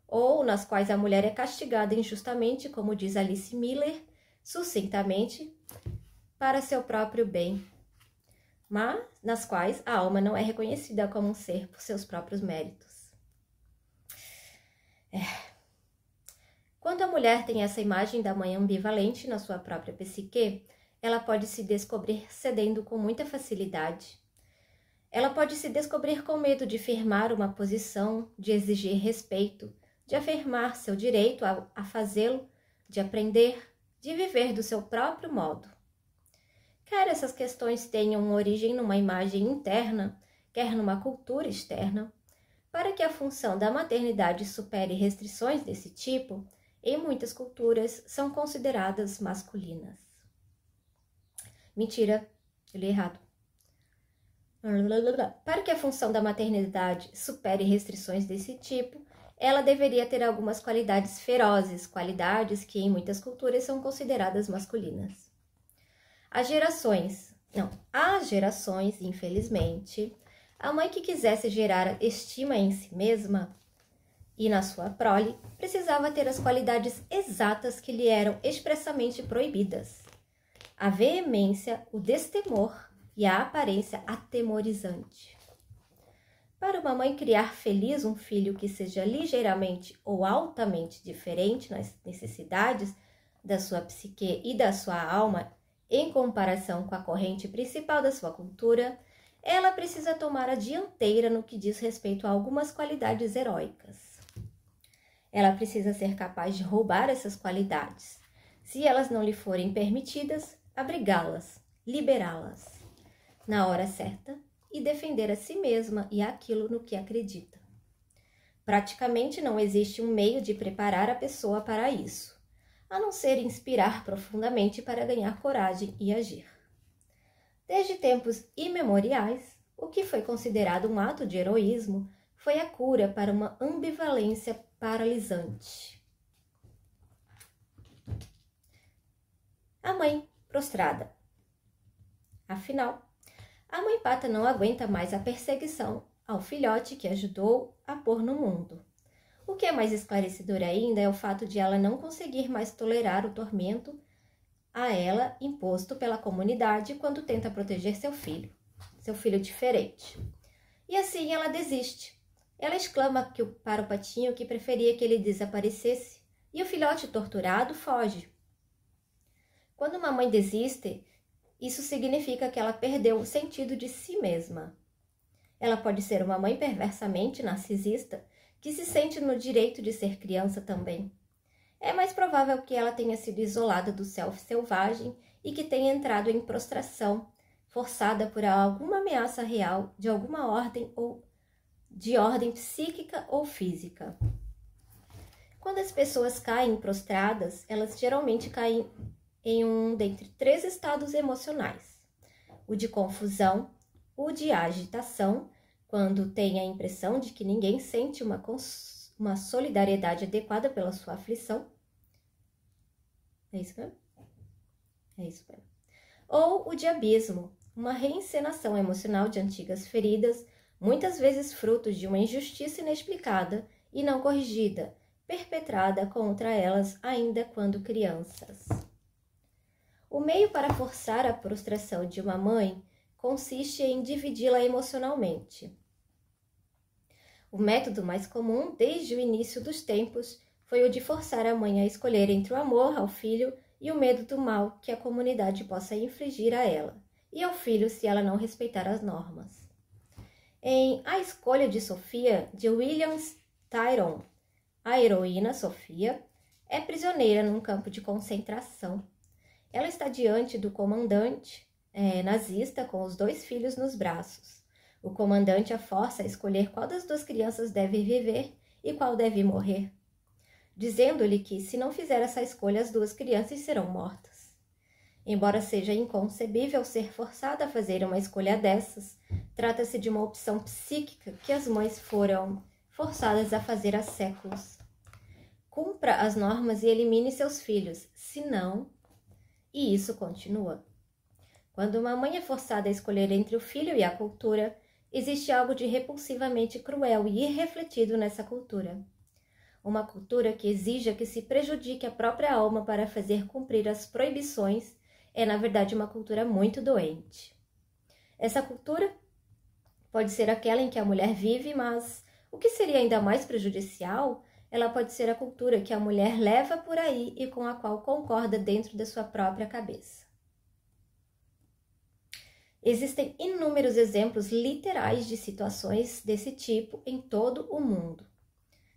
ou nas quais a mulher é castigada injustamente, como diz Alice Miller, sucintamente, para seu próprio bem, mas nas quais a alma não é reconhecida como um ser por seus próprios méritos. Quando a mulher tem essa imagem da mãe ambivalente na sua própria psique, ela pode se descobrir cedendo com muita facilidade. Ela pode se descobrir com medo de firmar uma posição, de exigir respeito, de afirmar seu direito a fazê-lo, de aprender, de viver do seu próprio modo. Quer essas questões tenham origem numa imagem interna, quer numa cultura externa, para que a função da maternidade supere restrições desse tipo, em muitas culturas são consideradas masculinas. Mentira, eu li errado. Para que a função da maternidade supere restrições desse tipo, ela deveria ter algumas qualidades ferozes, qualidades que em muitas culturas são consideradas masculinas. Há gerações, infelizmente, a mãe que quisesse gerar estima em si mesma e na sua prole, precisava ter as qualidades exatas que lhe eram expressamente proibidas: a veemência, o destemor e a aparência atemorizante. Para uma mãe criar feliz um filho que seja ligeiramente ou altamente diferente nas necessidades da sua psique e da sua alma, em comparação com a corrente principal da sua cultura, ela precisa tomar a dianteira no que diz respeito a algumas qualidades heróicas. Ela precisa ser capaz de roubar essas qualidades, se elas não lhe forem permitidas, abrigá-las, liberá-las, na hora certa, e defender a si mesma e aquilo no que acredita. Praticamente não existe um meio de preparar a pessoa para isso, a não ser inspirar profundamente para ganhar coragem e agir. Desde tempos imemoriais, o que foi considerado um ato de heroísmo foi a cura para uma ambivalência paralisante. A mãe prostrada. Afinal, a mãe pata não aguenta mais a perseguição ao filhote que ajudou a pôr no mundo. O que é mais esclarecedor ainda é o fato de ela não conseguir mais tolerar o tormento a ela imposto pela comunidade quando tenta proteger seu filho diferente. E assim ela desiste. Ela exclama para o patinho que preferia que ele desaparecesse, e o filhote torturado foge. Quando uma mãe desiste, isso significa que ela perdeu o sentido de si mesma. Ela pode ser uma mãe perversamente narcisista que se sente no direito de ser criança também. É mais provável que ela tenha sido isolada do self selvagem e que tenha entrado em prostração, forçada por alguma ameaça real de alguma ordem ou de ordem psíquica ou física. Quando as pessoas caem prostradas, elas geralmente caem em um dentre 3 estados emocionais: o de confusão, o de agitação, quando tem a impressão de que ninguém sente uma solidariedade adequada pela sua aflição. É isso mesmo? É isso mesmo. Ou o de abismo, uma reencenação emocional de antigas feridas, muitas vezes frutos de uma injustiça inexplicada e não corrigida, perpetrada contra elas ainda quando crianças. O meio para forçar a prostração de uma mãe consiste em dividi-la emocionalmente. O método mais comum, desde o início dos tempos, foi o de forçar a mãe a escolher entre o amor ao filho e o medo do mal que a comunidade possa infligir a ela e ao filho se ela não respeitar as normas. Em A Escolha de Sofia, de William Styron, a heroína Sofia é prisioneira num campo de concentração. Ela está diante do comandante nazista com os 2 filhos nos braços. O comandante a força a escolher qual das 2 crianças deve viver e qual deve morrer, dizendo-lhe que, se não fizer essa escolha, as 2 crianças serão mortas. Embora seja inconcebível ser forçada a fazer uma escolha dessas, trata-se de uma opção psíquica que as mães foram forçadas a fazer há séculos. Cumpra as normas e elimine seus filhos, senão... E isso continua. Quando uma mãe é forçada a escolher entre o filho e a cultura, existe algo de repulsivamente cruel e irrefletido nessa cultura. Uma cultura que exija que se prejudique a própria alma para fazer cumprir as proibições é, na verdade, uma cultura muito doente. Essa cultura pode ser aquela em que a mulher vive, mas o que seria ainda mais prejudicial, ela pode ser a cultura que a mulher leva por aí e com a qual concorda dentro da sua própria cabeça. Existem inúmeros exemplos literais de situações desse tipo em todo o mundo,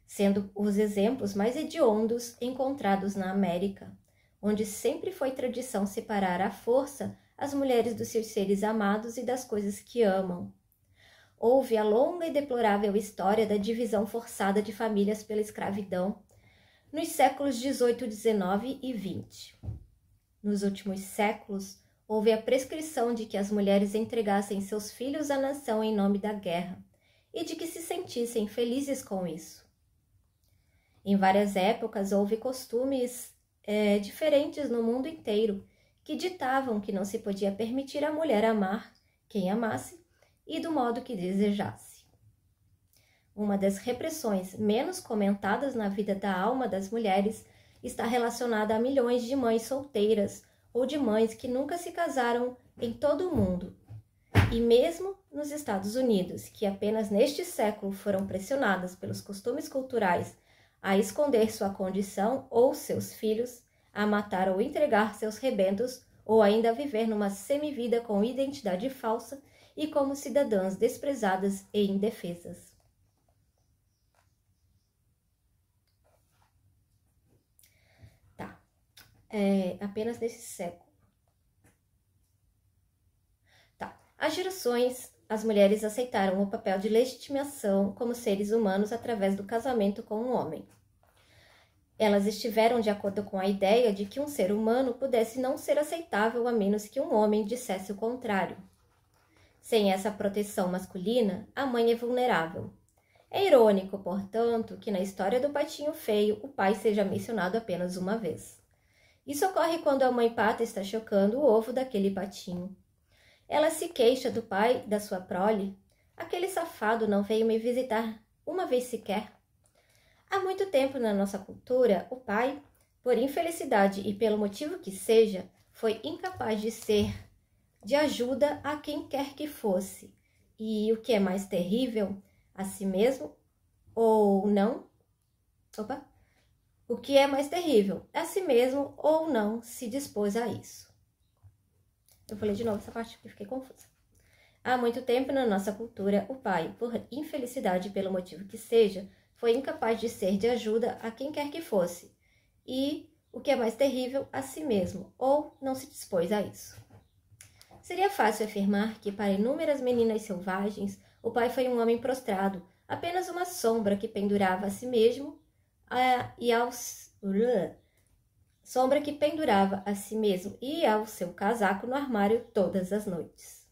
sendo os exemplos mais hediondos encontrados na América, onde sempre foi tradição separar à força as mulheres dos seus seres amados e das coisas que amam. Houve a longa e deplorável história da divisão forçada de famílias pela escravidão nos séculos XVIII, XIX e XX. Nos últimos séculos, houve a prescrição de que as mulheres entregassem seus filhos à nação em nome da guerra e de que se sentissem felizes com isso. Em várias épocas, houve costumes diferentes no mundo inteiro que ditavam que não se podia permitir à mulher amar quem amasse e do modo que desejasse. Uma das repressões menos comentadas na vida da alma das mulheres está relacionada a milhões de mães solteiras ou de mães que nunca se casaram em todo o mundo, e mesmo nos Estados Unidos, que apenas neste século foram pressionadas pelos costumes culturais a esconder sua condição ou seus filhos, a matar ou entregar seus rebentos, ou ainda a viver numa semivida com identidade falsa e como cidadãs desprezadas e indefesas. Apenas nesse século. Há gerações, as mulheres aceitaram o papel de legitimação como seres humanos através do casamento com um homem. Elas estiveram de acordo com a ideia de que um ser humano pudesse não ser aceitável a menos que um homem dissesse o contrário. Sem essa proteção masculina, a mãe é vulnerável. É irônico, portanto, que na história do patinho feio o pai seja mencionado apenas uma vez. Isso ocorre quando a mãe pata está chocando o ovo daquele patinho. Ela se queixa do pai da sua prole. Aquele safado não veio me visitar uma vez sequer. Há muito tempo na nossa cultura, o pai, por infelicidade e pelo motivo que seja, foi incapaz de ser de ajuda a quem quer que fosse. E o que é mais terrível, a si mesmo ou não... O que é mais terrível, a si mesmo ou não se dispôs a isso. Eu vou ler de novo essa parte porque fiquei confusa. Há muito tempo na nossa cultura, o pai, por infelicidade pelo motivo que seja, foi incapaz de ser de ajuda a quem quer que fosse. E, o que é mais terrível, a si mesmo, ou não se dispôs a isso. Seria fácil afirmar que, para inúmeras meninas selvagens, o pai foi um homem prostrado, apenas uma sombra que pendurava a si mesmo e ao seu casaco no armário todas as noites.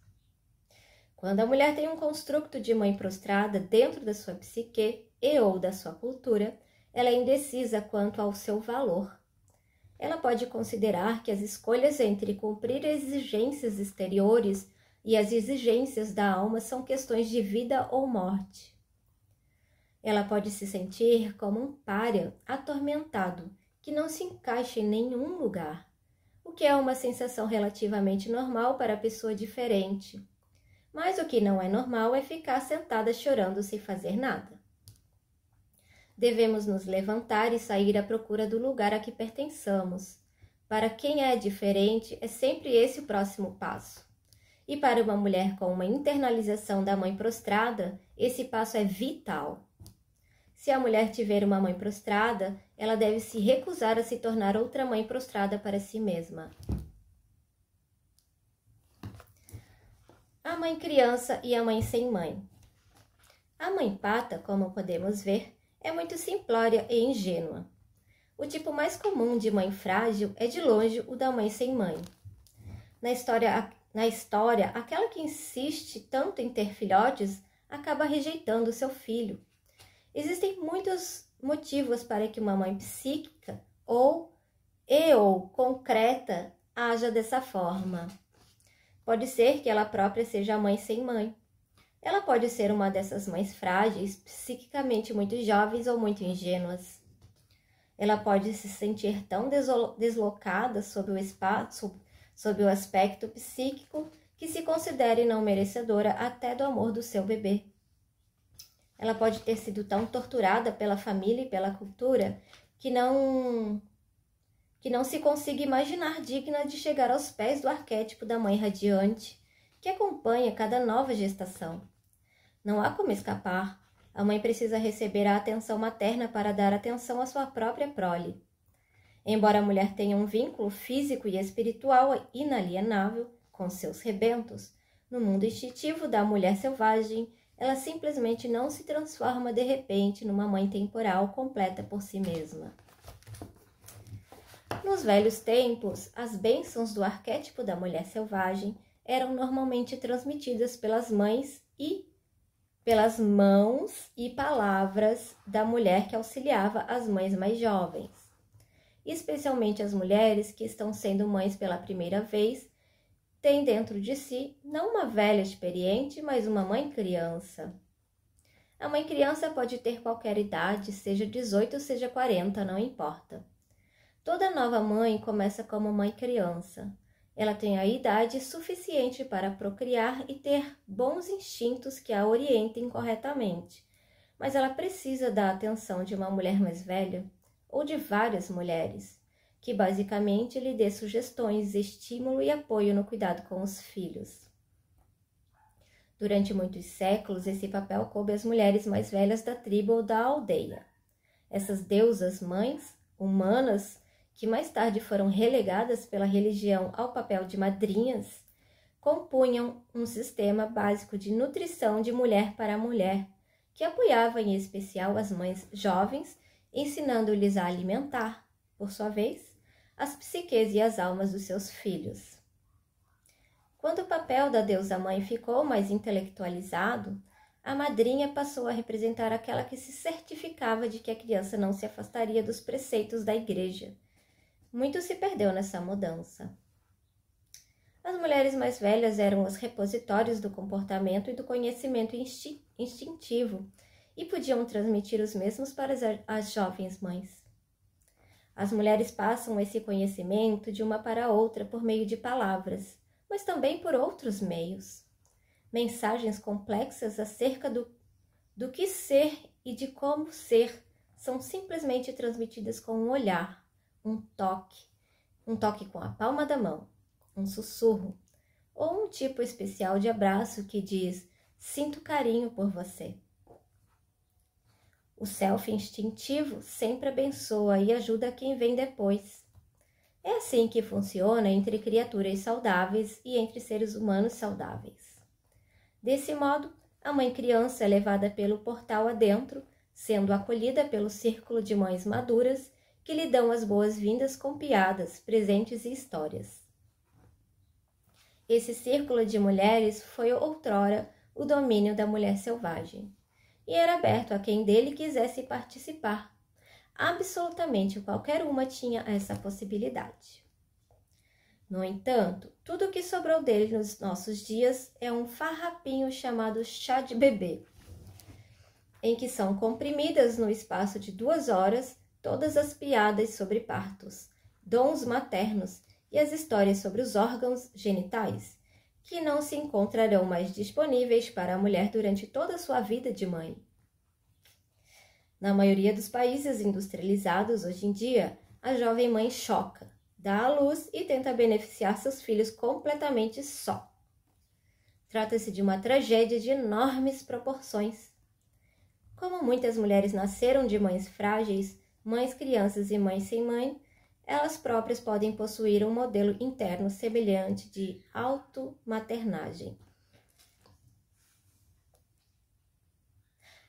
Quando a mulher tem um construto de mãe prostrada dentro da sua psique e ou da sua cultura, ela é indecisa quanto ao seu valor. Ela pode considerar que as escolhas entre cumprir exigências exteriores e as exigências da alma são questões de vida ou morte. Ela pode se sentir como um pária atormentado, que não se encaixa em nenhum lugar, o que é uma sensação relativamente normal para a pessoa diferente. Mas o que não é normal é ficar sentada chorando sem fazer nada. Devemos nos levantar e sair à procura do lugar a que pertençamos. Para quem é diferente, é sempre esse o próximo passo. E para uma mulher com uma internalização da mãe prostrada, esse passo é vital. Se a mulher tiver uma mãe prostrada, ela deve se recusar a se tornar outra mãe prostrada para si mesma. A mãe criança e a mãe sem mãe. A mãe pata, como podemos ver, é muito simplória e ingênua. O tipo mais comum de mãe frágil é de longe o da mãe sem mãe. Na história, aquela que insiste tanto em ter filhotes acaba rejeitando seu filho. Existem muitos motivos para que uma mãe psíquica ou concreta haja dessa forma. Pode ser que ela própria seja a mãe sem mãe. Ela pode ser uma dessas mães frágeis, psiquicamente muito jovens ou muito ingênuas. Ela pode se sentir tão deslocada sob o aspecto psíquico que se considere não merecedora até do amor do seu bebê. Ela pode ter sido tão torturada pela família e pela cultura que não se consiga imaginar digna de chegar aos pés do arquétipo da mãe radiante, que acompanha cada nova gestação. Não há como escapar. A mãe precisa receber a atenção materna para dar atenção à sua própria prole. Embora a mulher tenha um vínculo físico e espiritual inalienável com seus rebentos, no mundo instintivo da mulher selvagem, ela simplesmente não se transforma de repente numa mãe temporal completa por si mesma. Nos velhos tempos, as bênçãos do arquétipo da mulher selvagem eram normalmente transmitidas pelas mãos e palavras da mulher que auxiliava as mães mais jovens. Especialmente as mulheres que estão sendo mães pela primeira vez, têm dentro de si não uma velha experiente, mas uma mãe criança. A mãe criança pode ter qualquer idade, seja 18 ou seja 40, não importa. Toda nova mãe começa como mãe criança. Ela tem a idade suficiente para procriar e ter bons instintos que a orientem corretamente, mas ela precisa da atenção de uma mulher mais velha, ou de várias mulheres, que basicamente lhe dê sugestões, estímulo e apoio no cuidado com os filhos. Durante muitos séculos, esse papel coube às mulheres mais velhas da tribo ou da aldeia. Essas deusas mães, humanas, que mais tarde foram relegadas pela religião ao papel de madrinhas, compunham um sistema básico de nutrição de mulher para mulher, que apoiava em especial as mães jovens, ensinando-lhes a alimentar, por sua vez, as psiques e as almas dos seus filhos. Quando o papel da deusa-mãe ficou mais intelectualizado, a madrinha passou a representar aquela que se certificava de que a criança não se afastaria dos preceitos da igreja. Muito se perdeu nessa mudança. As mulheres mais velhas eram os repositórios do comportamento e do conhecimento instintivo e podiam transmitir os mesmos para as jovens mães. As mulheres passam esse conhecimento de uma para outra por meio de palavras, mas também por outros meios. Mensagens complexas acerca do que ser e de como ser são simplesmente transmitidas com um olhar, um toque com a palma da mão, um sussurro, ou um tipo especial de abraço que diz: sinto carinho por você. O self instintivo sempre abençoa e ajuda quem vem depois. É assim que funciona entre criaturas saudáveis e entre seres humanos saudáveis. Desse modo, a mãe criança é levada pelo portal adentro, sendo acolhida pelo círculo de mães maduras que lhe dão as boas-vindas com piadas, presentes e histórias. Esse círculo de mulheres foi outrora o domínio da mulher selvagem, e era aberto a quem dele quisesse participar. Absolutamente qualquer uma tinha essa possibilidade. No entanto, tudo o que sobrou dele nos nossos dias é um farrapinho chamado chá de bebê, em que são comprimidas no espaço de 2 horas todas as piadas sobre partos, dons maternos e as histórias sobre os órgãos genitais, que não se encontrarão mais disponíveis para a mulher durante toda a sua vida de mãe. Na maioria dos países industrializados hoje em dia, a jovem mãe choca, dá à luz e tenta beneficiar seus filhos completamente só. Trata-se de uma tragédia de enormes proporções. Como muitas mulheres nasceram de mães frágeis, mães crianças e mães sem mãe, elas próprias podem possuir um modelo interno semelhante de automaternagem.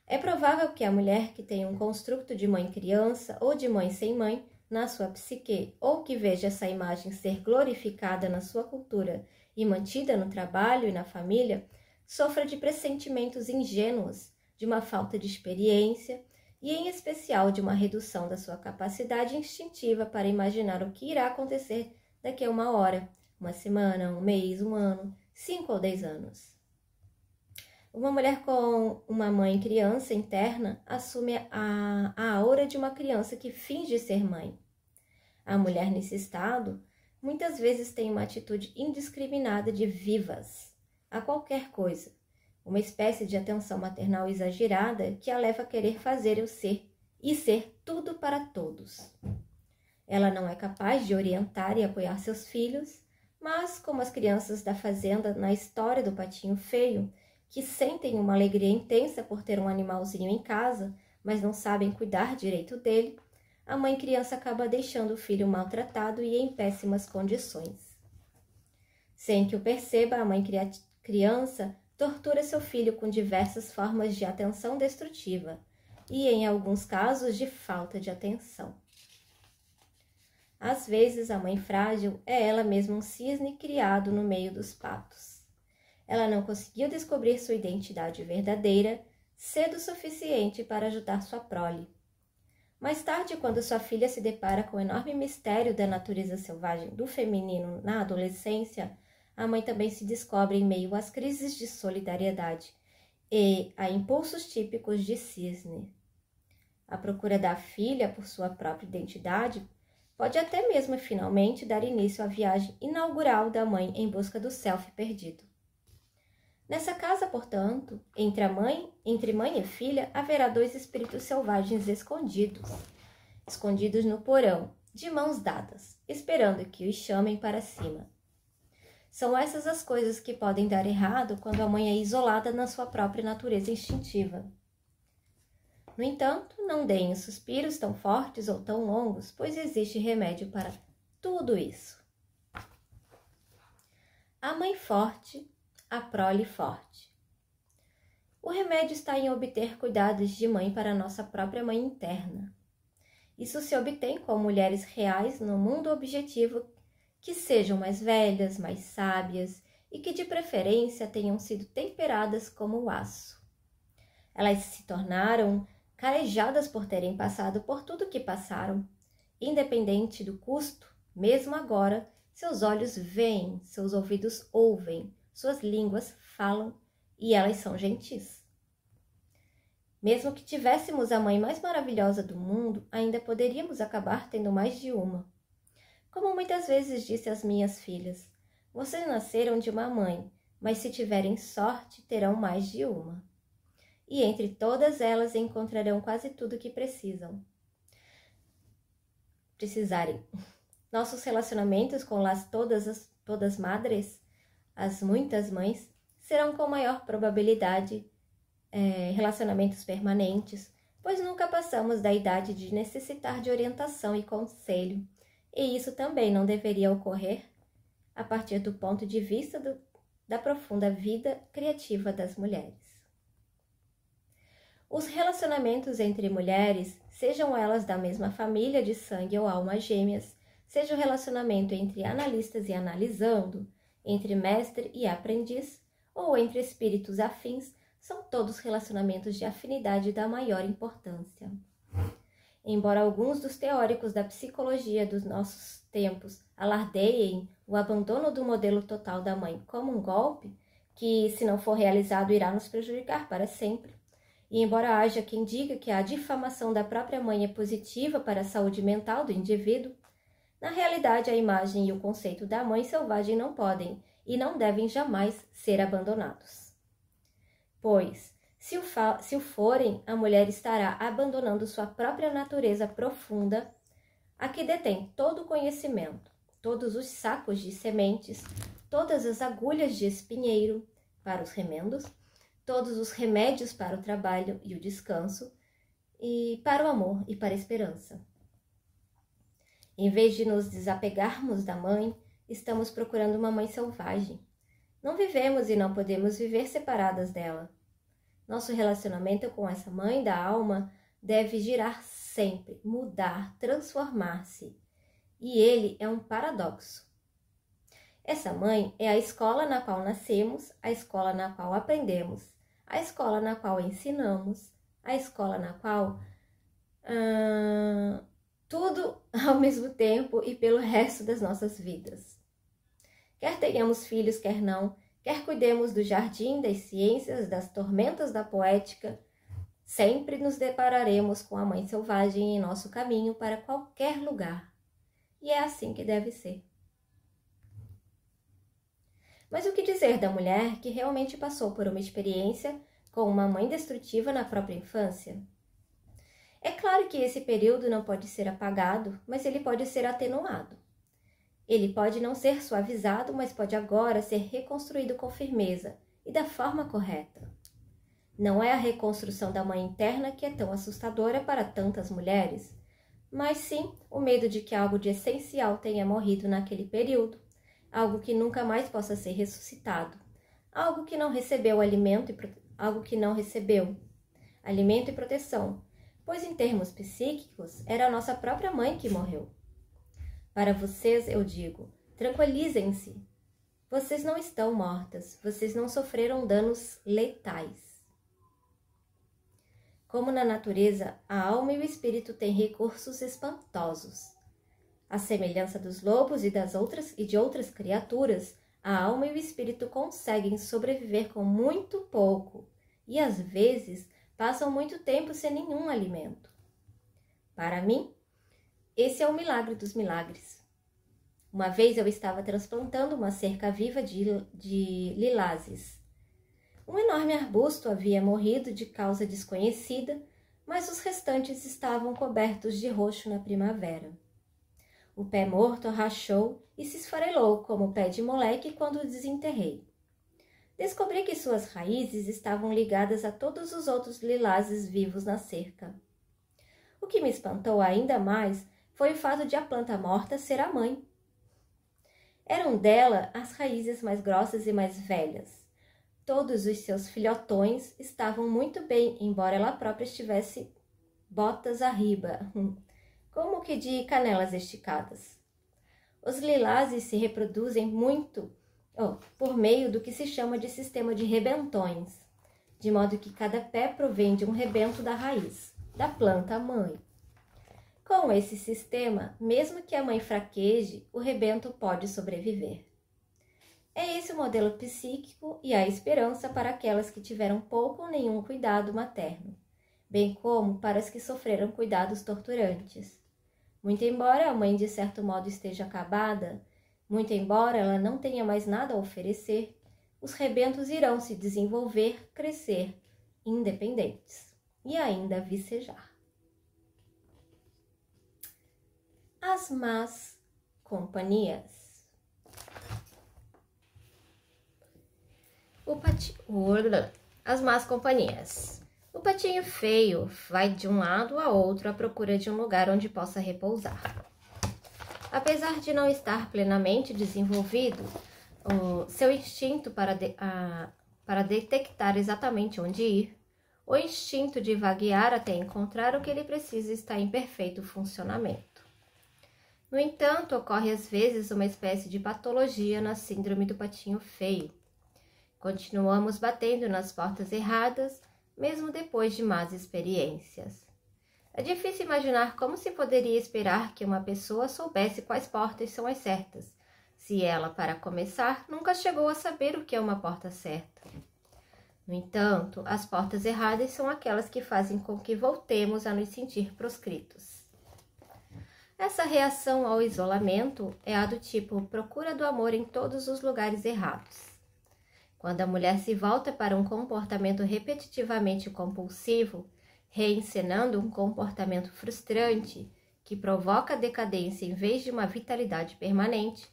É provável que a mulher que tem um construto de mãe-criança ou de mãe sem mãe na sua psique, ou que veja essa imagem ser glorificada na sua cultura e mantida no trabalho e na família, sofra de pressentimentos ingênuos, de uma falta de experiência e, em especial, de uma redução da sua capacidade instintiva para imaginar o que irá acontecer daqui a uma hora, uma semana, um mês, um ano, 5 ou 10 anos. Uma mulher com uma mãe criança interna assume a aura de uma criança que finge ser mãe. A mulher nesse estado muitas vezes tem uma atitude indiscriminada de vivas a qualquer coisa, uma espécie de atenção maternal exagerada que a leva a querer fazer o ser e ser tudo para todos. Ela não é capaz de orientar e apoiar seus filhos, mas, como as crianças da fazenda na história do Patinho Feio, que sentem uma alegria intensa por ter um animalzinho em casa, mas não sabem cuidar direito dele, a mãe criança acaba deixando o filho maltratado e em péssimas condições. Sem que o perceba, a mãe criança tortura seu filho com diversas formas de atenção destrutiva e, em alguns casos, de falta de atenção. Às vezes, a mãe frágil é ela mesma um cisne criado no meio dos patos. Ela não conseguiu descobrir sua identidade verdadeira cedo o suficiente para ajudar sua prole. Mais tarde, quando sua filha se depara com o enorme mistério da natureza selvagem do feminino na adolescência, a mãe também se descobre em meio às crises de solidariedade e a impulsos típicos de cisne. A procura da filha por sua própria identidade pode até mesmo finalmente dar início à viagem inaugural da mãe em busca do self perdido. Nessa casa, portanto, entre mãe e filha, haverá 2 espíritos selvagens escondidos no porão, de mãos dadas, esperando que os chamem para cima. São essas as coisas que podem dar errado quando a mãe é isolada na sua própria natureza instintiva. No entanto, não deem suspiros tão fortes ou tão longos, pois existe remédio para tudo isso. A mãe forte, a prole forte. O remédio está em obter cuidados de mãe para a nossa própria mãe interna. Isso se obtém com mulheres reais no mundo objetivo que sejam mais velhas, mais sábias e que de preferência tenham sido temperadas como o aço. Elas se tornaram calejadas por terem passado por tudo que passaram. Independente do custo, mesmo agora, seus olhos veem, seus ouvidos ouvem, suas línguas falam e elas são gentis. Mesmo que tivéssemos a mãe mais maravilhosa do mundo, ainda poderíamos acabar tendo mais de uma. Como muitas vezes disse às minhas filhas, vocês nasceram de uma mãe, mas se tiverem sorte, terão mais de uma. E entre todas elas encontrarão quase tudo o que precisarem. Nossos relacionamentos com todas madres, as muitas mães, serão com maior probabilidade relacionamentos permanentes, pois nunca passamos da idade de necessitar de orientação e conselho, e isso também não deveria ocorrer a partir do ponto de vista da profunda vida criativa das mulheres. Os relacionamentos entre mulheres, sejam elas da mesma família de sangue ou almas gêmeas, seja o relacionamento entre analistas e analisando, entre mestre e aprendiz, ou entre espíritos afins, são todos relacionamentos de afinidade da maior importância. Embora alguns dos teóricos da psicologia dos nossos tempos alardeiem o abandono do modelo total da mãe como um golpe, que, se não for realizado, irá nos prejudicar para sempre, e embora haja quem diga que a difamação da própria mãe é positiva para a saúde mental do indivíduo, na realidade a imagem e o conceito da mãe selvagem não podem e não devem jamais ser abandonados. Pois, Se o forem, a mulher estará abandonando sua própria natureza profunda, a que detém todo o conhecimento, todos os sacos de sementes, todas as agulhas de espinheiro para os remendos, todos os remédios para o trabalho e o descanso, e para o amor e para a esperança. Em vez de nos desapegarmos da mãe, estamos procurando uma mãe selvagem. Não vivemos e não podemos viver separadas dela. Nosso relacionamento com essa mãe da alma deve girar sempre, mudar, transformar-se. E ele é um paradoxo. Essa mãe é a escola na qual nascemos, a escola na qual aprendemos, a escola na qual ensinamos, a escola na qual tudo ao mesmo tempo e pelo resto das nossas vidas. Quer tenhamos filhos, quer não, quer cuidemos do jardim das ciências, das tormentas da poética, sempre nos depararemos com a mãe selvagem em nosso caminho para qualquer lugar. E é assim que deve ser. Mas o que dizer da mulher que realmente passou por uma experiência com uma mãe destrutiva na própria infância? É claro que esse período não pode ser apagado, mas ele pode ser atenuado. Ele pode não ser suavizado, mas pode agora ser reconstruído com firmeza e da forma correta. Não é a reconstrução da mãe interna que é tão assustadora para tantas mulheres, mas sim o medo de que algo de essencial tenha morrido naquele período, algo que nunca mais possa ser ressuscitado, algo que não recebeu alimento e proteção, pois em termos psíquicos era a nossa própria mãe que morreu. Para vocês eu digo, tranquilizem-se. Vocês não estão mortas, vocês não sofreram danos letais. Como na natureza, a alma e o espírito têm recursos espantosos. À semelhança dos lobos e de outras criaturas, a alma e o espírito conseguem sobreviver com muito pouco e, às vezes, passam muito tempo sem nenhum alimento. Para mim, esse é o milagre dos milagres. Uma vez eu estava transplantando uma cerca viva de lilazes. Um enorme arbusto havia morrido de causa desconhecida, mas os restantes estavam cobertos de roxo na primavera. O pé morto rachou e se esfarelou como o pé de moleque quando o desenterrei. Descobri que suas raízes estavam ligadas a todos os outros lilazes vivos na cerca. O que me espantou ainda mais foi o fato de a planta morta ser a mãe. Eram dela as raízes mais grossas e mais velhas. Todos os seus filhotões estavam muito bem, embora ela própria estivesse botas arriba, como que de canelas esticadas. Os lilazes se reproduzem por meio do que se chama de sistema de rebentões, de modo que cada pé provém de um rebento da raiz, da planta mãe. Com esse sistema, mesmo que a mãe fraqueje, o rebento pode sobreviver. É esse o modelo psíquico e a esperança para aquelas que tiveram pouco ou nenhum cuidado materno, bem como para as que sofreram cuidados torturantes. Muito embora a mãe de certo modo esteja acabada, muito embora ela não tenha mais nada a oferecer, os rebentos irão se desenvolver, crescer, independentes e ainda vicejar. As más companhias. As más companhias. O patinho feio vai de um lado a outro à procura de um lugar onde possa repousar. Apesar de não estar plenamente desenvolvido, seu instinto para detectar exatamente onde ir, o instinto de vaguear até encontrar o que ele precisa está em perfeito funcionamento. No entanto, ocorre às vezes uma espécie de patologia na síndrome do patinho feio. Continuamos batendo nas portas erradas, mesmo depois de más experiências. É difícil imaginar como se poderia esperar que uma pessoa soubesse quais portas são as certas, se ela, para começar, nunca chegou a saber o que é uma porta certa. No entanto, as portas erradas são aquelas que fazem com que voltemos a nos sentir proscritos. Essa reação ao isolamento é a do tipo procura do amor em todos os lugares errados. Quando a mulher se volta para um comportamento repetitivamente compulsivo, reencenando um comportamento frustrante que provoca decadência em vez de uma vitalidade permanente,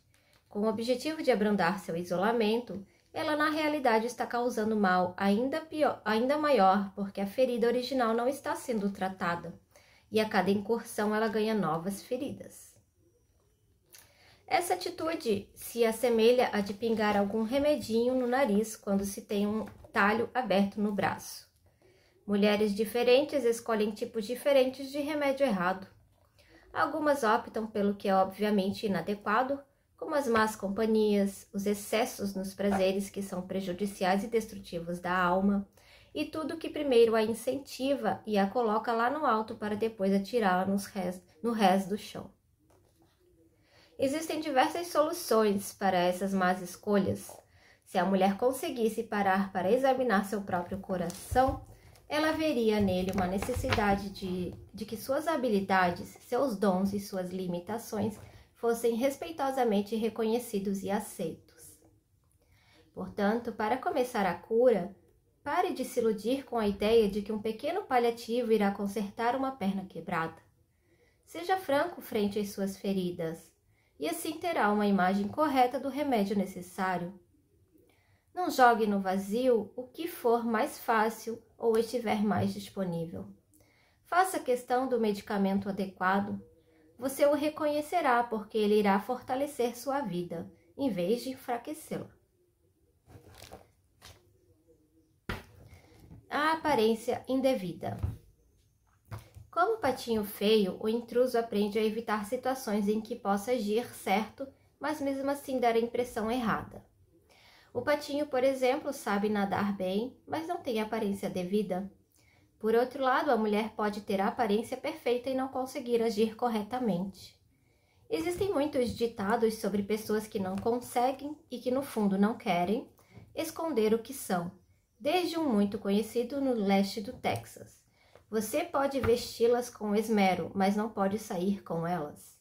com o objetivo de abrandar seu isolamento, ela na realidade está causando mal ainda maior, porque a ferida original não está sendo tratada, e a cada incursão ela ganha novas feridas. Essa atitude se assemelha a de pingar algum remedinho no nariz quando se tem um talho aberto no braço. Mulheres diferentes escolhem tipos diferentes de remédio errado. Algumas optam pelo que é obviamente inadequado, como as más companhias, os excessos nos prazeres que são prejudiciais e destrutivos da alma, e tudo que primeiro a incentiva e a coloca lá no alto para depois atirá-la no rés do chão. Existem diversas soluções para essas más escolhas. Se a mulher conseguisse parar para examinar seu próprio coração, ela veria nele uma necessidade de que suas habilidades, seus dons e suas limitações fossem respeitosamente reconhecidos e aceitos. Portanto, para começar a cura, pare de se iludir com a ideia de que um pequeno paliativo irá consertar uma perna quebrada. Seja franco frente às suas feridas, e assim terá uma imagem correta do remédio necessário. Não jogue no vazio o que for mais fácil ou estiver mais disponível. Faça questão do medicamento adequado. Você o reconhecerá porque ele irá fortalecer sua vida, em vez de enfraquecê-la. A aparência indevida. Como patinho feio, o intruso aprende a evitar situações em que possa agir certo, mas mesmo assim dar a impressão errada. O patinho, por exemplo, sabe nadar bem, mas não tem aparência devida. Por outro lado, a mulher pode ter a aparência perfeita e não conseguir agir corretamente. Existem muitos ditados sobre pessoas que não conseguem e que no fundo não querem esconder o que são, desde um muito conhecido no leste do Texas. Você pode vesti-las com esmero, mas não pode sair com elas.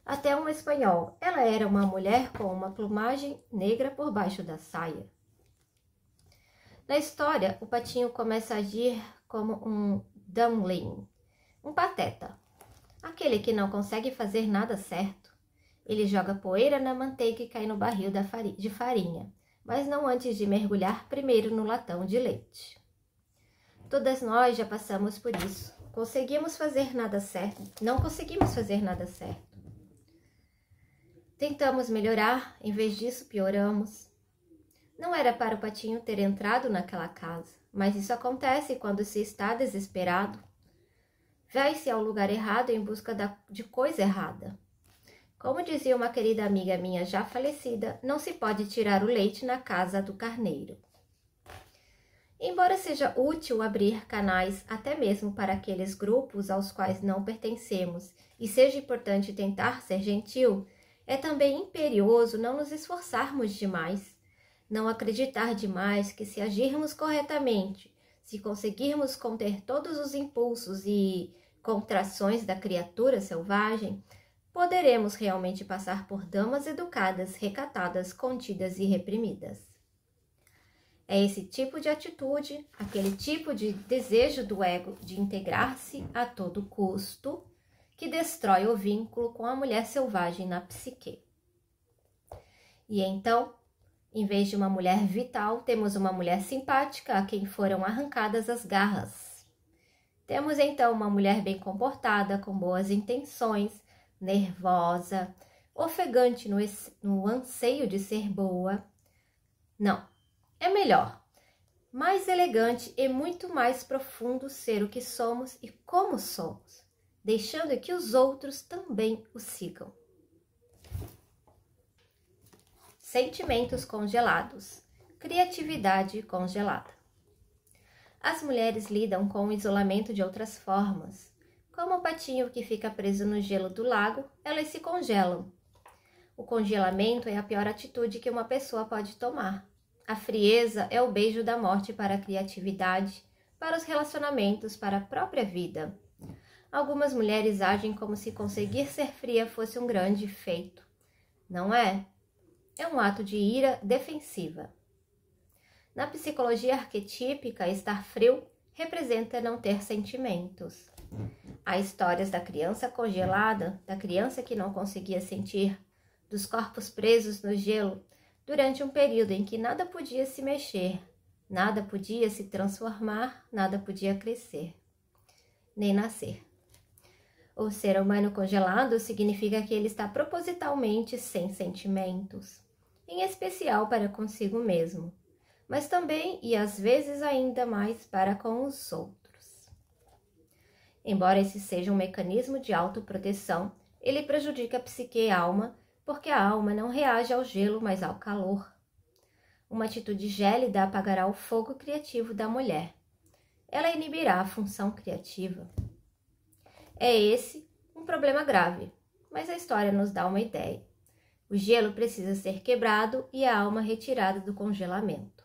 Até um espanhol, ela era uma mulher com uma plumagem negra por baixo da saia. Na história, o patinho começa a agir como um dumpling, um pateta, aquele que não consegue fazer nada certo. Ele joga poeira na manteiga e cai no barril de farinha, mas não antes de mergulhar primeiro no latão de leite. Todas nós já passamos por isso. Não conseguimos fazer nada certo. Tentamos melhorar, em vez disso pioramos. Não era para o patinho ter entrado naquela casa, mas isso acontece quando se está desesperado. Vai-se ao lugar errado em busca de coisa errada. Como dizia uma querida amiga minha já falecida, não se pode tirar o leite na casa do carneiro. Embora seja útil abrir canais até mesmo para aqueles grupos aos quais não pertencemos e seja importante tentar ser gentil, é também imperioso não nos esforçarmos demais, não acreditar demais que se agirmos corretamente, se conseguirmos conter todos os impulsos e contrações da criatura selvagem, poderemos realmente passar por damas educadas, recatadas, contidas e reprimidas. É esse tipo de atitude, aquele tipo de desejo do ego de integrar-se a todo custo, que destrói o vínculo com a mulher selvagem na psique. E então, em vez de uma mulher vital, temos uma mulher simpática a quem foram arrancadas as garras. Temos então uma mulher bem comportada, com boas intenções, nervosa, ofegante no anseio de ser boa. Não, é melhor, mais elegante e muito mais profundo ser o que somos e como somos, deixando que os outros também o sigam. Sentimentos congelados, criatividade congelada. As mulheres lidam com o isolamento de outras formas. Como o patinho que fica preso no gelo do lago, elas se congelam. O congelamento é a pior atitude que uma pessoa pode tomar. A frieza é o beijo da morte para a criatividade, para os relacionamentos, para a própria vida. Algumas mulheres agem como se conseguir ser fria fosse um grande feito. Não é? É um ato de ira defensiva. Na psicologia arquetípica, estar frio representa não ter sentimentos. Há histórias da criança congelada, da criança que não conseguia sentir, dos corpos presos no gelo, durante um período em que nada podia se mexer, nada podia se transformar, nada podia crescer, nem nascer. O ser humano congelado significa que ele está propositalmente sem sentimentos, em especial para consigo mesmo, mas também e às vezes ainda mais para com os outros. Embora esse seja um mecanismo de autoproteção, ele prejudica a psique e a alma, porque a alma não reage ao gelo, mas ao calor. Uma atitude gélida apagará o fogo criativo da mulher. Ela inibirá a função criativa. É esse um problema grave, mas a história nos dá uma ideia. O gelo precisa ser quebrado e a alma retirada do congelamento.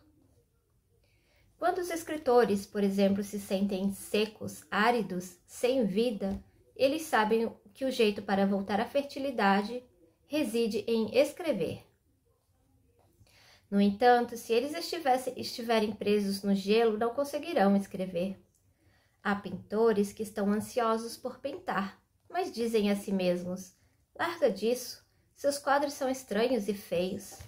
Quando os escritores, por exemplo, se sentem secos, áridos, sem vida, eles sabem que o jeito para voltar à fertilidade reside em escrever. No entanto, se eles estiverem presos no gelo, não conseguirão escrever. Há pintores que estão ansiosos por pintar, mas dizem a si mesmos: larga disso, seus quadros são estranhos e feios.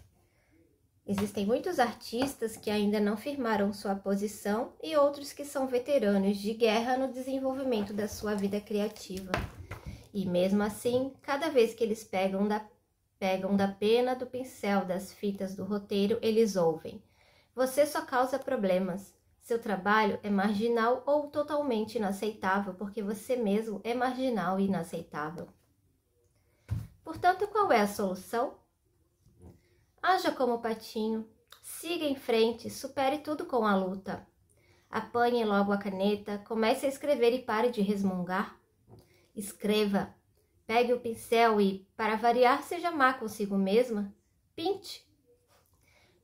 Existem muitos artistas que ainda não firmaram sua posição e outros que são veteranos de guerra no desenvolvimento da sua vida criativa. E mesmo assim, cada vez que eles pegam da pena, do pincel, das fitas do roteiro, eles ouvem: você só causa problemas. Seu trabalho é marginal ou totalmente inaceitável porque você mesmo é marginal e inaceitável. Portanto, qual é a solução? Haja como o patinho, siga em frente, supere tudo com a luta. Apanhe logo a caneta, comece a escrever e pare de resmungar. Escreva, pegue o pincel e, para variar, seja má consigo mesma. Pinte.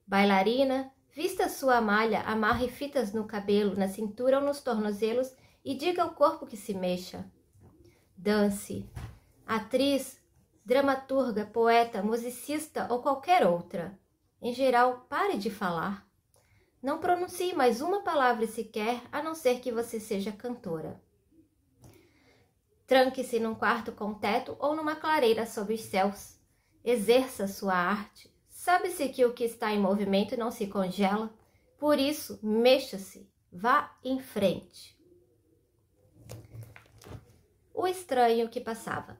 Bailarina, vista sua malha, amarre fitas no cabelo, na cintura ou nos tornozelos e diga ao corpo que se mexa. Dance. Atriz, dramaturga, poeta, musicista ou qualquer outra. Em geral, pare de falar. Não pronuncie mais uma palavra sequer, a não ser que você seja cantora. Tranque-se num quarto com teto ou numa clareira sob os céus. Exerça sua arte. Sabe-se que o que está em movimento não se congela. Por isso, mexa-se. Vá em frente. O estranho que passava.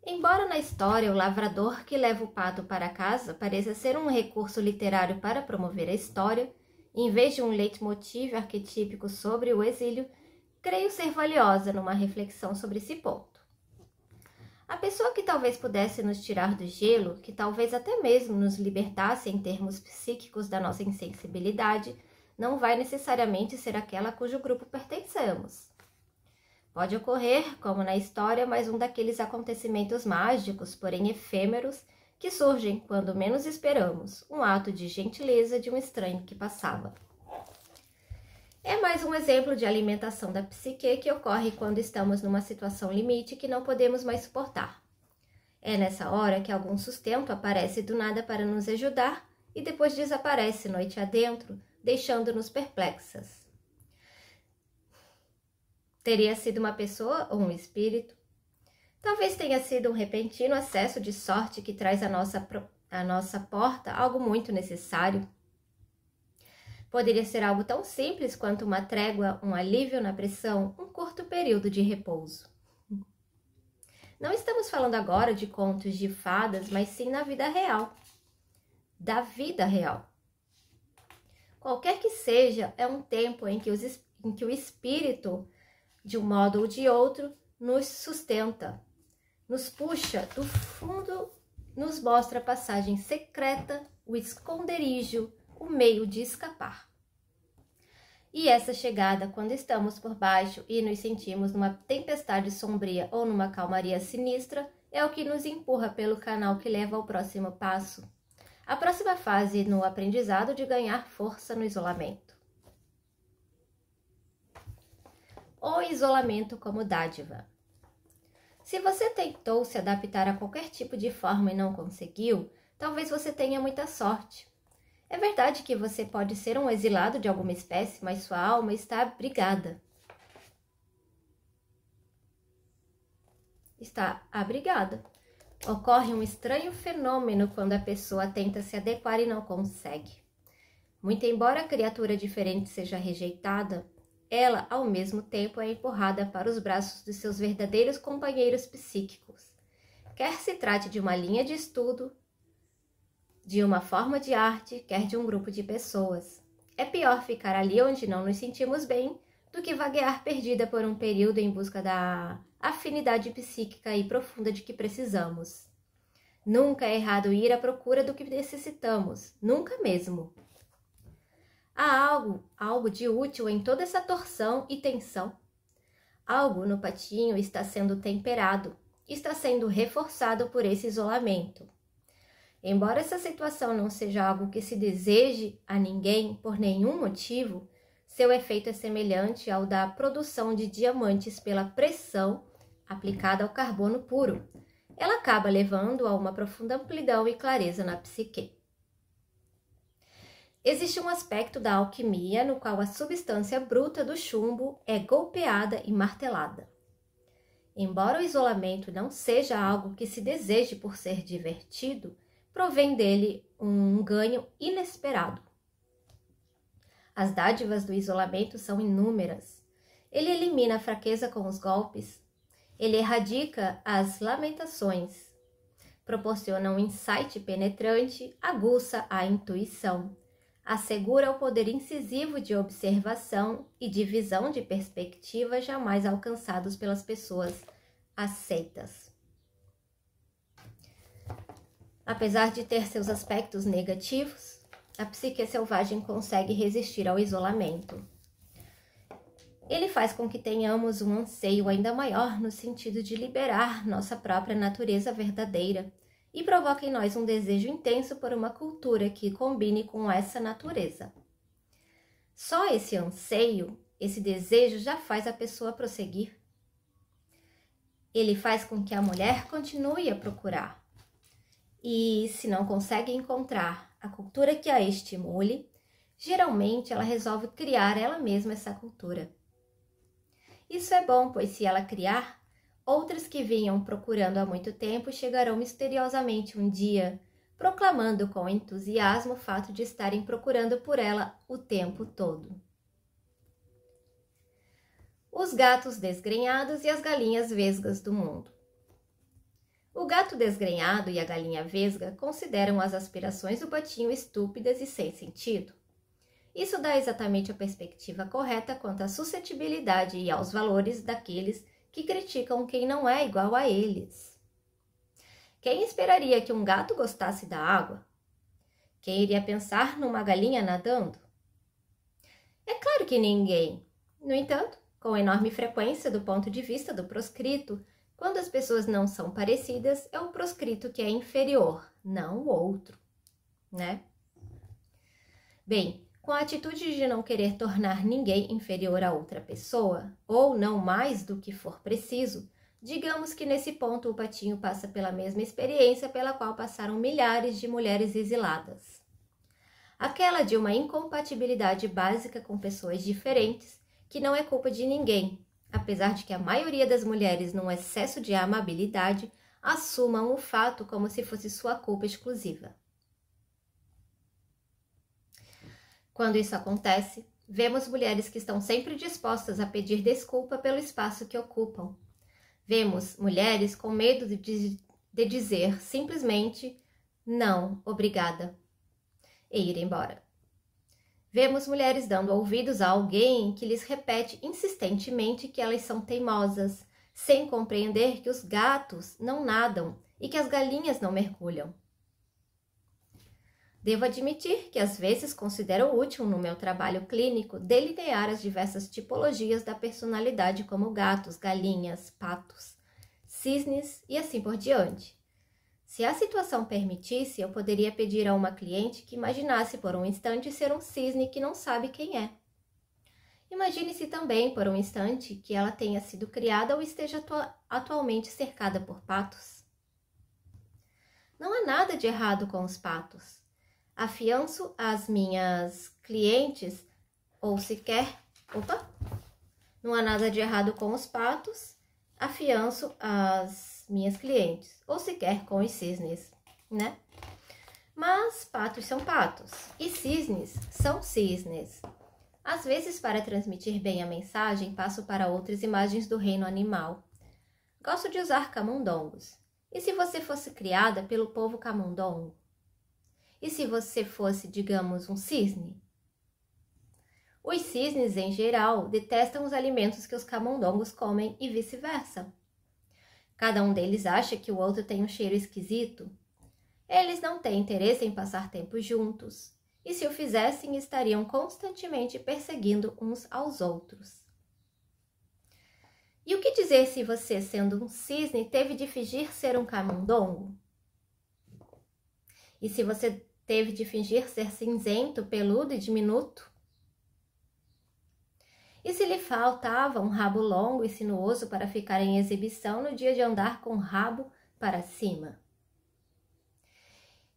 Embora na história o lavrador que leva o pato para casa pareça ser um recurso literário para promover a história, em vez de um leitmotiv arquetípico sobre o exílio, creio ser valiosa numa reflexão sobre esse ponto. A pessoa que talvez pudesse nos tirar do gelo, que talvez até mesmo nos libertasse em termos psíquicos da nossa insensibilidade, não vai necessariamente ser aquela cujo grupo pertencemos. Pode ocorrer, como na história, mais um daqueles acontecimentos mágicos, porém efêmeros, que surgem quando menos esperamos, um ato de gentileza de um estranho que passava. É mais um exemplo de alimentação da psique que ocorre quando estamos numa situação limite que não podemos mais suportar. É nessa hora que algum sustento aparece do nada para nos ajudar e depois desaparece noite adentro, deixando-nos perplexas. Teria sido uma pessoa ou um espírito? Talvez tenha sido um repentino acesso de sorte que traz à nossa porta algo muito necessário. Poderia ser algo tão simples quanto uma trégua, um alívio na pressão, um curto período de repouso. Não estamos falando agora de contos de fadas, mas sim na vida real. Da vida real. Qualquer que seja, é um tempo em que o espírito, de um modo ou de outro, nos sustenta, nos puxa do fundo, nos mostra a passagem secreta, o esconderijo, o meio de escapar. E essa chegada, quando estamos por baixo e nos sentimos numa tempestade sombria ou numa calmaria sinistra, é o que nos empurra pelo canal que leva ao próximo passo, a próxima fase no aprendizado de ganhar força no isolamento. O isolamento como dádiva. Se você tentou se adaptar a qualquer tipo de forma e não conseguiu, talvez você tenha muita sorte. É verdade que você pode ser um exilado de alguma espécie, mas sua alma está abrigada. Está abrigada. Ocorre um estranho fenômeno quando a pessoa tenta se adequar e não consegue. Muito embora a criatura diferente seja rejeitada, ela, ao mesmo tempo, é empurrada para os braços de seus verdadeiros companheiros psíquicos. Quer se trate de uma linha de estudo, de uma forma de arte, quer de um grupo de pessoas. É pior ficar ali onde não nos sentimos bem do que vaguear perdida por um período em busca da afinidade psíquica e profunda de que precisamos. Nunca é errado ir à procura do que necessitamos, nunca mesmo. Há algo de útil em toda essa torção e tensão. Algo no patinho está sendo temperado, está sendo reforçado por esse isolamento. Embora essa situação não seja algo que se deseje a ninguém por nenhum motivo, seu efeito é semelhante ao da produção de diamantes pela pressão aplicada ao carbono puro. Ela acaba levando a uma profunda amplidão e clareza na psique. Existe um aspecto da alquimia no qual a substância bruta do chumbo é golpeada e martelada. Embora o isolamento não seja algo que se deseje por ser divertido, provém dele um ganho inesperado. As dádivas do isolamento são inúmeras. Ele elimina a fraqueza com os golpes, ele erradica as lamentações, proporciona um insight penetrante, aguça a intuição, assegura o poder incisivo de observação e de visão de perspectiva jamais alcançados pelas pessoas aceitas. Apesar de ter seus aspectos negativos, a psique selvagem consegue resistir ao isolamento. Ele faz com que tenhamos um anseio ainda maior no sentido de liberar nossa própria natureza verdadeira e provoca em nós um desejo intenso por uma cultura que combine com essa natureza. Só esse anseio, esse desejo já faz a pessoa prosseguir. Ele faz com que a mulher continue a procurar. E, se não consegue encontrar a cultura que a estimule, geralmente ela resolve criar ela mesma essa cultura. Isso é bom, pois se ela criar, outras que vinham procurando há muito tempo chegarão misteriosamente um dia, proclamando com entusiasmo o fato de estarem procurando por ela o tempo todo. Os gatos desgrenhados e as galinhas vesgas do mundo. O gato desgrenhado e a galinha vesga consideram as aspirações do patinho estúpidas e sem sentido. Isso dá exatamente a perspectiva correta quanto à suscetibilidade e aos valores daqueles que criticam quem não é igual a eles. Quem esperaria que um gato gostasse da água? Quem iria pensar numa galinha nadando? É claro que ninguém. No entanto, com enorme frequência do ponto de vista do proscrito, quando as pessoas não são parecidas, é o proscrito que é inferior, não o outro, né? Bem, com a atitude de não querer tornar ninguém inferior a outra pessoa, ou não mais do que for preciso, digamos que nesse ponto o patinho passa pela mesma experiência pela qual passaram milhares de mulheres exiladas. Aquela de uma incompatibilidade básica com pessoas diferentes, que não é culpa de ninguém, apesar de que a maioria das mulheres, num excesso de amabilidade, assumam o fato como se fosse sua culpa exclusiva. Quando isso acontece, vemos mulheres que estão sempre dispostas a pedir desculpa pelo espaço que ocupam. Vemos mulheres com medo de dizer simplesmente não, obrigada, e ir embora. Vemos mulheres dando ouvidos a alguém que lhes repete insistentemente que elas são teimosas, sem compreender que os gatos não nadam e que as galinhas não mergulham. Devo admitir que às vezes considero útil no meu trabalho clínico delinear as diversas tipologias da personalidade como gatos, galinhas, patos, cisnes e assim por diante. Se a situação permitisse, eu poderia pedir a uma cliente que imaginasse por um instante ser um cisne que não sabe quem é. Imagine-se também por um instante que ela tenha sido criada ou esteja atualmente cercada por patos. Não há nada de errado com os patos. Afianço as minhas clientes, ou sequer... Opa! Não há nada de errado com os patos. Afianço as minhas clientes, ou sequer com os cisnes, né? Mas patos são patos e cisnes são cisnes. Às vezes, para transmitir bem a mensagem, passo para outras imagens do reino animal. Gosto de usar camundongos. E se você fosse criada pelo povo camundongo? E se você fosse, digamos, um cisne? Os cisnes, em geral, detestam os alimentos que os camundongos comem e vice-versa. Cada um deles acha que o outro tem um cheiro esquisito. Eles não têm interesse em passar tempo juntos. E se o fizessem, estariam constantemente perseguindo uns aos outros. E o que dizer se você, sendo um cisne, teve de fingir ser um camundongo? E se você teve de fingir ser cinzento, peludo e diminuto? E se lhe faltava um rabo longo e sinuoso para ficar em exibição no dia de andar com o rabo para cima?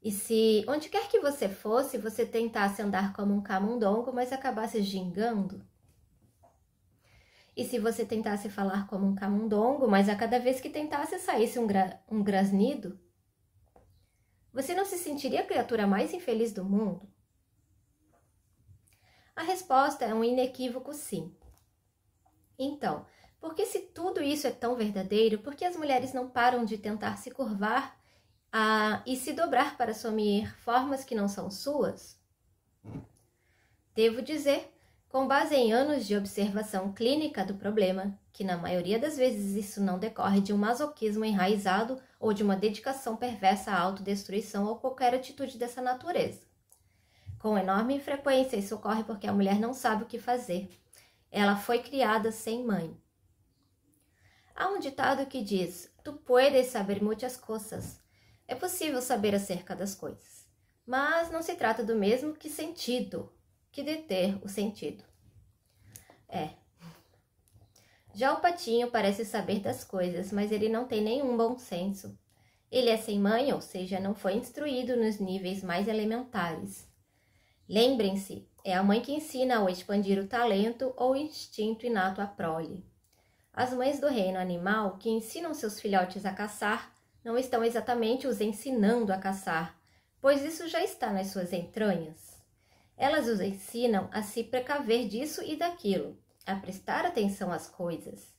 E se, onde quer que você fosse, você tentasse andar como um camundongo, mas acabasse gingando? E se você tentasse falar como um camundongo, mas a cada vez que tentasse saísse um grasnido? Você não se sentiria a criatura mais infeliz do mundo? A resposta é um inequívoco sim. Então, porque se tudo isso é tão verdadeiro, por que as mulheres não param de tentar se curvar e se dobrar para assumir formas que não são suas? Devo dizer, com base em anos de observação clínica do problema, que na maioria das vezes isso não decorre de um masoquismo enraizado ou de uma dedicação perversa à autodestruição ou qualquer atitude dessa natureza. Com enorme frequência, isso ocorre porque a mulher não sabe o que fazer. Ela foi criada sem mãe. Há um ditado que diz: "Tu puedes saber muitas coisas." É possível saber acerca das coisas, mas não se trata do mesmo que sentido, que deter o sentido. Já o patinho parece saber das coisas, mas ele não tem nenhum bom senso. Ele é sem mãe, ou seja, não foi instruído nos níveis mais elementares. Lembrem-se, é a mãe que ensina ao expandir o talento ou o instinto inato à prole. As mães do reino animal, que ensinam seus filhotes a caçar, não estão exatamente os ensinando a caçar, pois isso já está nas suas entranhas. Elas os ensinam a se precaver disso e daquilo, a prestar atenção às coisas.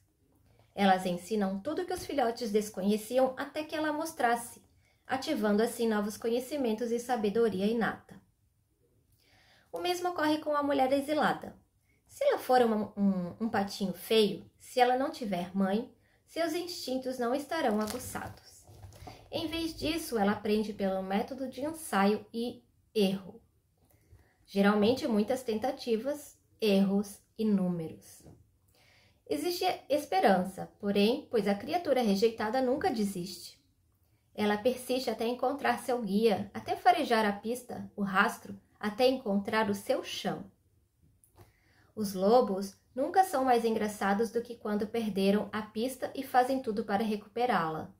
Elas ensinam tudo que os filhotes desconheciam até que ela mostrasse, ativando assim novos conhecimentos e sabedoria inata. O mesmo ocorre com a mulher exilada. Se ela for um patinho feio, se ela não tiver mãe, seus instintos não estarão aguçados. Em vez disso, ela aprende pelo método de ensaio e erro. Geralmente, muitas tentativas, erros e números. Existe esperança, porém, pois a criatura rejeitada nunca desiste. Ela persiste até encontrar seu guia, até farejar a pista, o rastro, até encontrar o seu chão. Os lobos nunca são mais engraçados do que quando perderam a pista e fazem tudo para recuperá-la.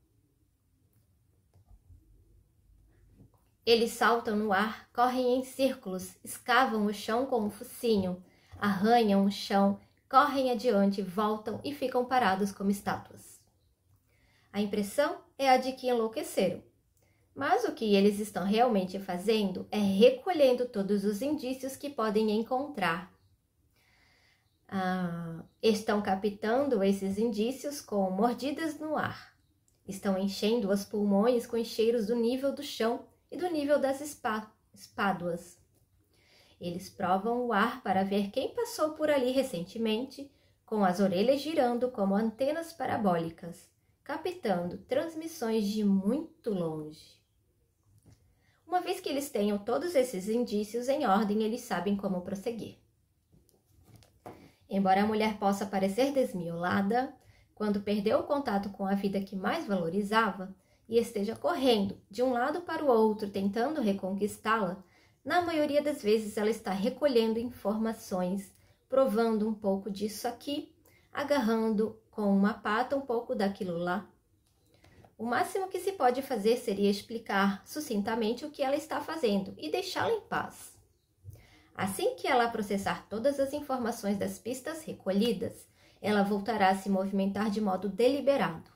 Eles saltam no ar, correm em círculos, escavam o chão com um focinho, arranham o chão, correm adiante, voltam e ficam parados como estátuas. A impressão é a de que enlouqueceram. Mas o que eles estão realmente fazendo é recolhendo todos os indícios que podem encontrar. Estão captando esses indícios com mordidas no ar. Estão enchendo os pulmões com cheiros do nível do chão e do nível das espáduas. Eles provam o ar para ver quem passou por ali recentemente, com as orelhas girando como antenas parabólicas, captando transmissões de muito longe. Uma vez que eles tenham todos esses indícios em ordem, eles sabem como prosseguir. Embora a mulher possa parecer desmiolada, quando perdeu o contato com a vida que mais valorizava e esteja correndo de um lado para o outro tentando reconquistá-la, na maioria das vezes ela está recolhendo informações, provando um pouco disso aqui, agarrando com uma pata um pouco daquilo lá. o máximo que se pode fazer seria explicar sucintamente o que ela está fazendo e deixá-la em paz. Assim que ela processar todas as informações das pistas recolhidas, ela voltará a se movimentar de modo deliberado.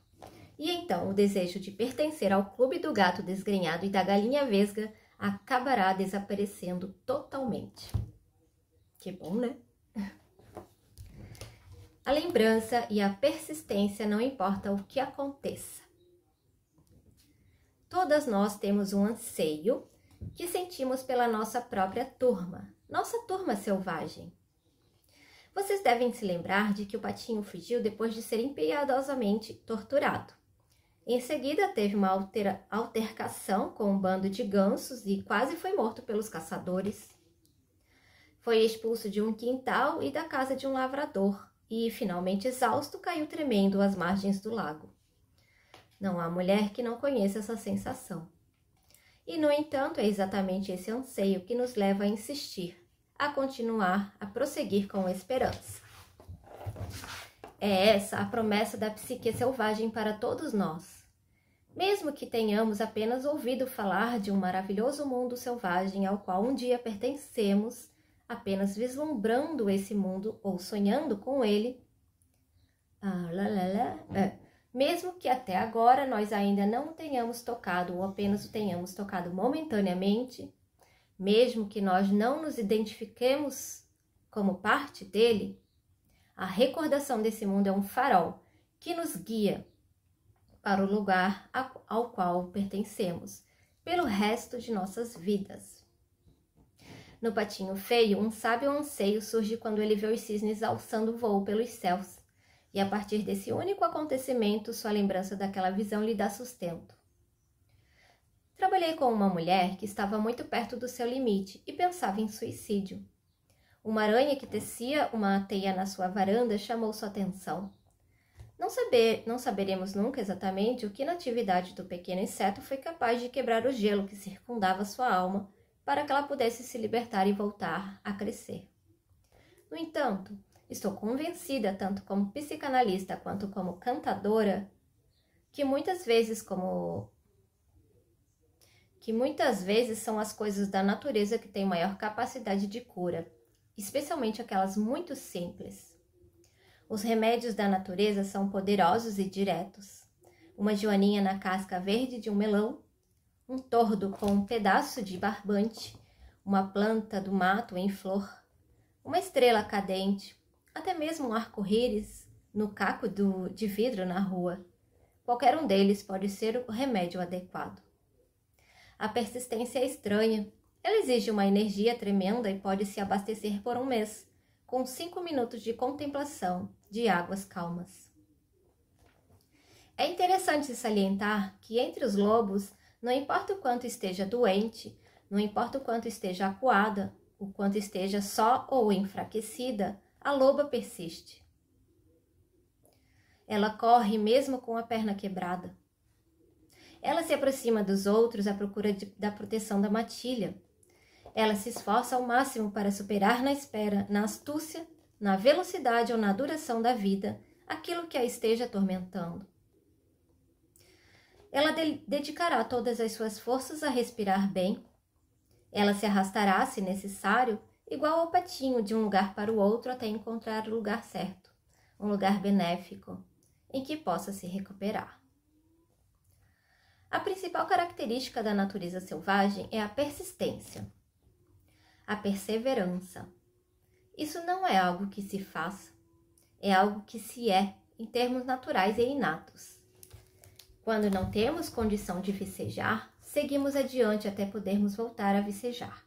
E então o desejo de pertencer ao clube do gato desgrenhado e da galinha vesga acabará desaparecendo totalmente. Que bom, né? A lembrança e a persistência não importa o que aconteça. Todas nós temos um anseio que sentimos pela nossa própria turma, nossa turma selvagem. Vocês devem se lembrar de que o patinho fugiu depois de ser impiedosamente torturado. Em seguida, teve uma altercação com um bando de gansos e quase foi morto pelos caçadores. Foi expulso de um quintal e da casa de um lavrador e, finalmente exausto, caiu tremendo às margens do lago. Não há mulher que não conheça essa sensação. E, no entanto, é exatamente esse anseio que nos leva a insistir, a continuar, a prosseguir com esperança. É essa a promessa da psique selvagem para todos nós. Mesmo que tenhamos apenas ouvido falar de um maravilhoso mundo selvagem ao qual um dia pertencemos, apenas vislumbrando esse mundo ou sonhando com ele, mesmo que até agora nós ainda não tenhamos tocado ou apenas o tenhamos tocado momentaneamente, mesmo que nós não nos identifiquemos como parte dele, a recordação desse mundo é um farol que nos guia para o lugar ao qual pertencemos, pelo resto de nossas vidas. No patinho feio, um sábio anseio surge quando ele vê os cisnes alçando voo pelos céus, e a partir desse único acontecimento, sua lembrança daquela visão lhe dá sustento. Trabalhei com uma mulher que estava muito perto do seu limite e pensava em suicídio. Uma aranha que tecia uma teia na sua varanda chamou sua atenção. Não saberemos nunca exatamente o que na atividade do pequeno inseto foi capaz de quebrar o gelo que circundava sua alma para que ela pudesse se libertar e voltar a crescer. No entanto, estou convencida, tanto como psicanalista quanto como cantadora, que muitas vezes são as coisas da natureza que têm maior capacidade de cura, especialmente aquelas muito simples. Os remédios da natureza são poderosos e diretos. Uma joaninha na casca verde de um melão, um tordo com um pedaço de barbante, uma planta do mato em flor, uma estrela cadente, até mesmo um arco-íris no caco de vidro na rua. Qualquer um deles pode ser o remédio adequado. A persistência é estranha. Ela exige uma energia tremenda e pode se abastecer por um mês, com 5 minutos de contemplação de águas calmas. É interessante salientar que entre os lobos, não importa o quanto esteja doente, não importa o quanto esteja acuada, o quanto esteja só ou enfraquecida, a loba persiste. Ela corre mesmo com a perna quebrada. Ela se aproxima dos outros à procura da proteção da matilha. Ela se esforça ao máximo para superar na espera, na astúcia, na velocidade ou na duração da vida, aquilo que a esteja atormentando. Ela dedicará todas as suas forças a respirar bem. Ela se arrastará, se necessário, igual ao patinho de um lugar para o outro até encontrar o lugar certo, um lugar benéfico, em que possa se recuperar. A principal característica da natureza selvagem é a persistência, a perseverança. Isso não é algo que se faz, é algo que se é, em termos naturais e inatos. Quando não temos condição de vicejar, seguimos adiante até podermos voltar a vicejar.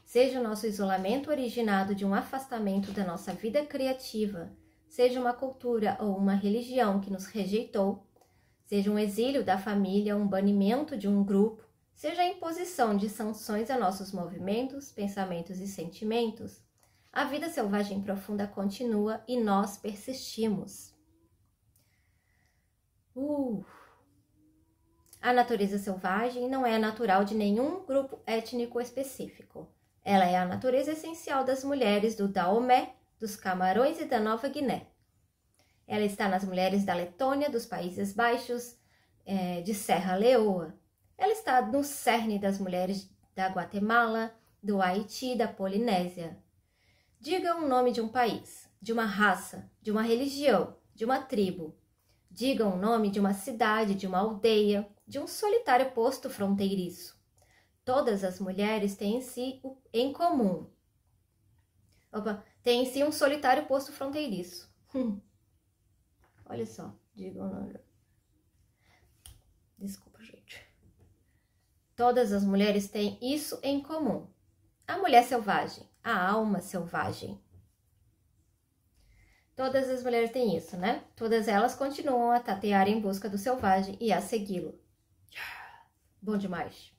Seja o nosso isolamento originado de um afastamento da nossa vida criativa, seja uma cultura ou uma religião que nos rejeitou, seja um exílio da família, um banimento de um grupo, seja a imposição de sanções a nossos movimentos, pensamentos e sentimentos, a vida selvagem profunda continua e nós persistimos. A natureza selvagem não é natural de nenhum grupo étnico específico. Ela é a natureza essencial das mulheres do Daomé, dos Camarões e da Nova Guiné. Ela está nas mulheres da Letônia, dos Países Baixos, de Serra Leoa. Ela está no cerne das mulheres da Guatemala, do Haiti e da Polinésia. Diga um nome de um país, de uma raça, de uma religião, de uma tribo. Diga um nome de uma cidade, de uma aldeia, de um solitário posto fronteiriço. Todas as mulheres têm em si em comum. Têm em si um solitário posto fronteiriço. Olha só, diga um nome. Desculpa, gente. Todas as mulheres têm isso em comum. A mulher selvagem, a alma selvagem. Todas as mulheres têm isso, né? Todas elas continuam a tatear em busca do selvagem e a segui-lo. Bom demais.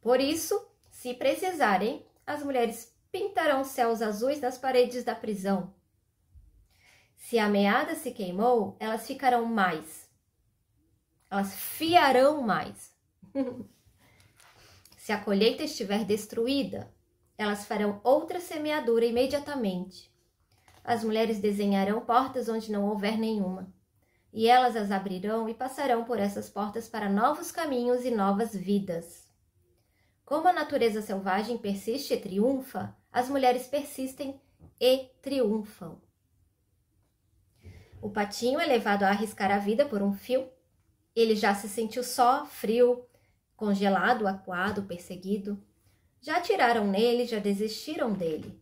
Por isso, se precisarem, as mulheres pintarão céus azuis nas paredes da prisão. Se a meada se queimou, elas ficarão mais. Elas fiarão mais. Se a colheita estiver destruída, elas farão outra semeadura imediatamente. As mulheres desenharão portas onde não houver nenhuma, e elas as abrirão e passarão por essas portas para novos caminhos e novas vidas. Como a natureza selvagem persiste e triunfa, as mulheres persistem e triunfam. O patinho é levado a arriscar a vida por um fio. Ele já se sentiu só, frio, congelado, acuado, perseguido. Já atiraram nele, já desistiram dele.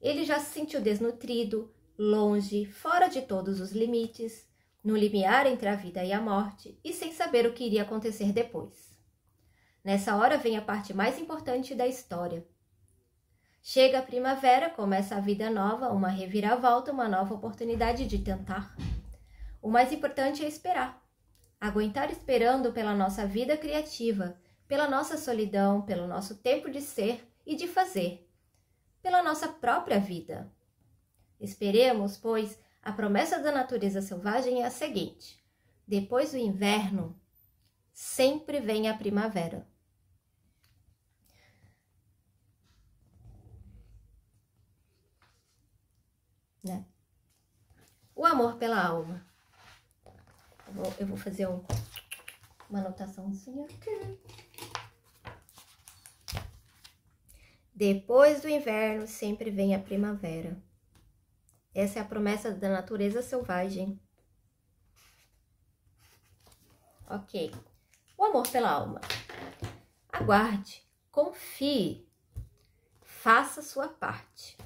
Ele já se sentiu desnutrido, longe, fora de todos os limites, no limiar entre a vida e a morte, e sem saber o que iria acontecer depois. Nessa hora vem a parte mais importante da história. Chega a primavera, começa a vida nova, uma reviravolta, uma nova oportunidade de tentar. O mais importante é esperar. Aguentar esperando pela nossa vida criativa, pela nossa solidão, pelo nosso tempo de ser e de fazer, pela nossa própria vida. Esperemos, pois, a promessa da natureza selvagem é a seguinte: depois do inverno, sempre vem a primavera. Né? O amor pela alma. Eu vou fazer uma anotaçãozinha aqui. Depois do inverno, sempre vem a primavera. Essa é a promessa da natureza selvagem. Ok. O amor pela alma. Aguarde, confie, faça sua parte.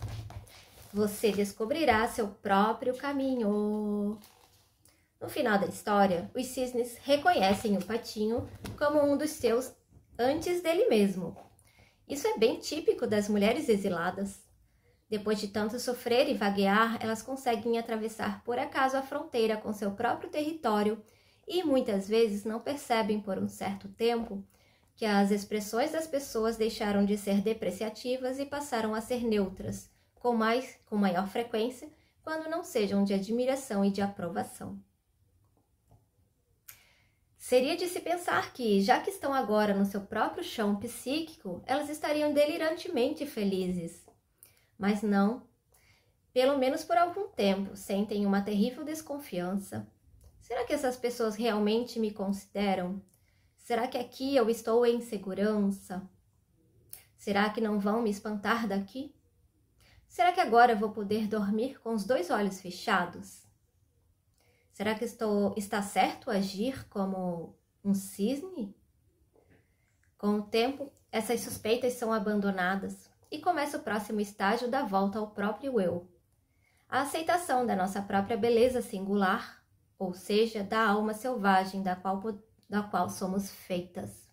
Você descobrirá seu próprio caminho. No final da história, os cisnes reconhecem o patinho como um dos seus antes dele mesmo. Isso é bem típico das mulheres exiladas. Depois de tanto sofrer e vaguear, elas conseguem atravessar por acaso a fronteira com seu próprio território e muitas vezes não percebem por um certo tempo que as expressões das pessoas deixaram de ser depreciativas e passaram a ser neutras, com maior frequência, quando não sejam de admiração e de aprovação. Seria de se pensar que, já que estão agora no seu próprio chão psíquico, elas estariam delirantemente felizes. Mas não. Pelo menos por algum tempo, sentem uma terrível desconfiança. Será que essas pessoas realmente me consideram? Será que aqui eu estou em segurança? Será que não vão me espantar daqui? Será que agora vou poder dormir com os 2 olhos fechados? Será que está certo agir como um cisne? Com o tempo, essas suspeitas são abandonadas e começa o próximo estágio da volta ao próprio eu. A aceitação da nossa própria beleza singular, ou seja, da alma selvagem da qual somos feitas.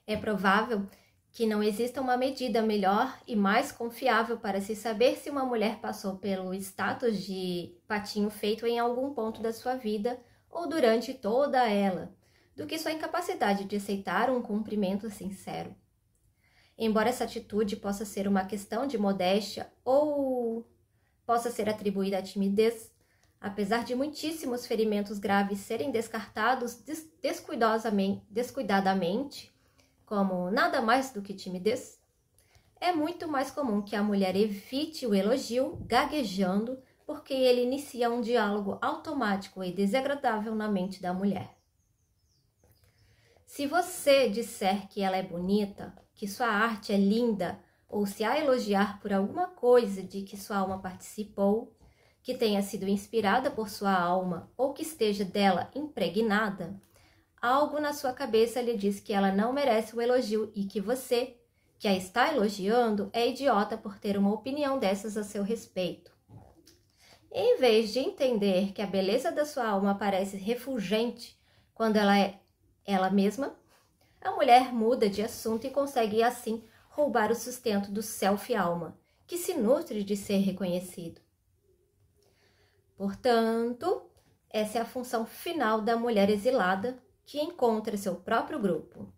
É provável que não exista uma medida melhor e mais confiável para se saber se uma mulher passou pelo status de patinho feito em algum ponto da sua vida ou durante toda ela, do que sua incapacidade de aceitar um cumprimento sincero. Embora essa atitude possa ser uma questão de modéstia ou possa ser atribuída à timidez, apesar de muitíssimos ferimentos graves serem descartados descuidadamente, como nada mais do que timidez, é muito mais comum que a mulher evite o elogio gaguejando porque ele inicia um diálogo automático e desagradável na mente da mulher. Se você disser que ela é bonita, que sua arte é linda, ou se a elogiar por alguma coisa de que sua alma participou, que tenha sido inspirada por sua alma ou que esteja dela impregnada, algo na sua cabeça lhe diz que ela não merece o elogio e que você, que a está elogiando, é idiota por ter uma opinião dessas a seu respeito. Em vez de entender que a beleza da sua alma parece refulgente quando ela é ela mesma, a mulher muda de assunto e consegue assim roubar o sustento do self-alma, que se nutre de ser reconhecido. Portanto, essa é a função final da mulher exilada que encontra seu próprio grupo.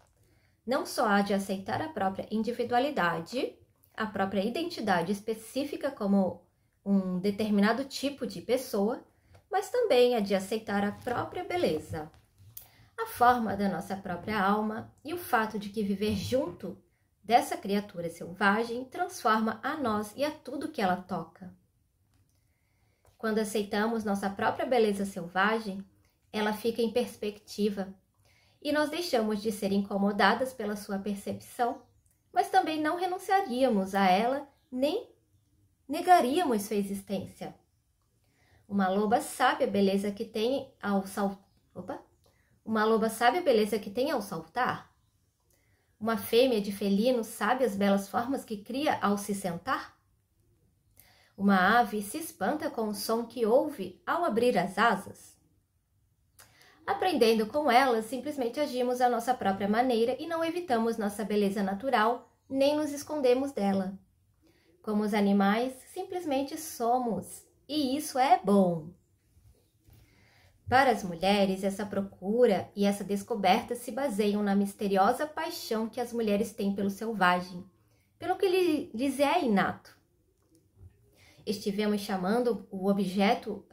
Não só há de aceitar a própria individualidade, a própria identidade específica como um determinado tipo de pessoa, mas também há de aceitar a própria beleza, a forma da nossa própria alma e o fato de que viver junto dessa criatura selvagem transforma a nós e a tudo que ela toca. Quando aceitamos nossa própria beleza selvagem, ela fica em perspectiva e nós deixamos de ser incomodadas pela sua percepção, mas também não renunciaríamos a ela nem negaríamos sua existência. Uma loba sabe a beleza que tem ao Uma loba sabe a beleza que tem ao saltar? Uma fêmea de felino sabe as belas formas que cria ao se sentar? Uma ave se espanta com o som que ouve ao abrir as asas? Aprendendo com elas, simplesmente agimos à nossa própria maneira e não evitamos nossa beleza natural, nem nos escondemos dela. Como os animais, simplesmente somos, e isso é bom. Para as mulheres, essa procura e essa descoberta se baseiam na misteriosa paixão que as mulheres têm pelo selvagem, pelo que lhes é inato. Estivemos chamando o objeto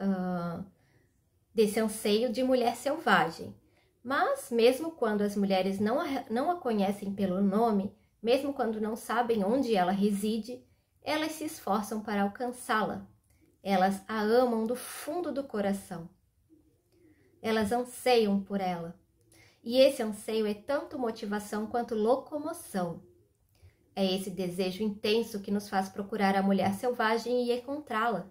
desse anseio de mulher selvagem, mas mesmo quando as mulheres não a conhecem pelo nome, mesmo quando não sabem onde ela reside, elas se esforçam para alcançá-la. Elas a amam do fundo do coração. Elas anseiam por ela. E esse anseio é tanto motivação quanto locomoção. É esse desejo intenso que nos faz procurar a mulher selvagem e encontrá-la.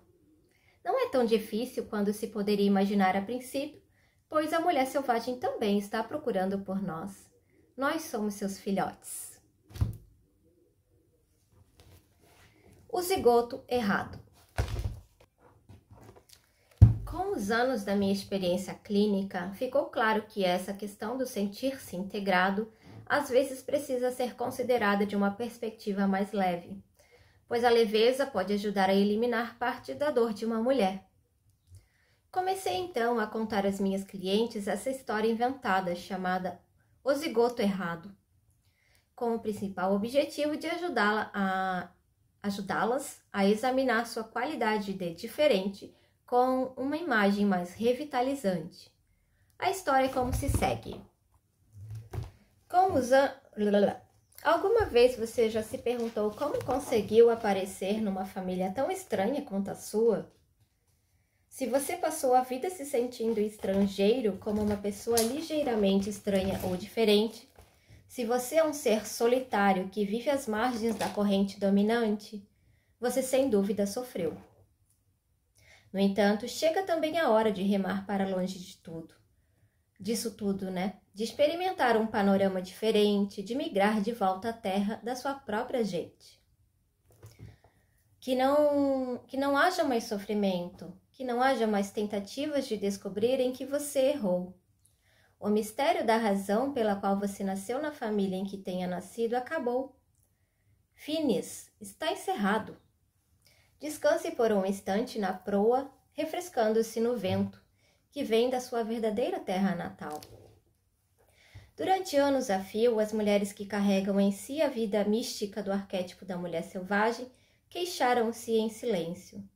Não é tão difícil quando se poderia imaginar a princípio, pois a mulher selvagem também está procurando por nós. Nós somos seus filhotes. O zigoto errado. Com os anos da minha experiência clínica, ficou claro que essa questão do sentir-se integrado às vezes precisa ser considerada de uma perspectiva mais leve, pois a leveza pode ajudar a eliminar parte da dor de uma mulher. Comecei então a contar às minhas clientes essa história inventada chamada O Zigoto Errado, com o principal objetivo de ajudá-las a examinar sua qualidade de diferente com uma imagem mais revitalizante. A história é como se segue. Alguma vez você já se perguntou como conseguiu aparecer numa família tão estranha quanto a sua? Se você passou a vida se sentindo estrangeiro como uma pessoa ligeiramente estranha ou diferente, se você é um ser solitário que vive às margens da corrente dominante, você sem dúvida sofreu. No entanto, chega também a hora de remar para longe disso tudo, né? De experimentar um panorama diferente, de migrar de volta à terra da sua própria gente. Que não haja mais sofrimento, que não haja mais tentativas de descobrir em que você errou. O mistério da razão pela qual você nasceu na família em que tenha nascido acabou. Finis, está encerrado. Descanse por um instante na proa, refrescando-se no vento, que vem da sua verdadeira terra natal. Durante anos a fio, as mulheres que carregam em si a vida mística do arquétipo da mulher selvagem queixaram-se em silêncio.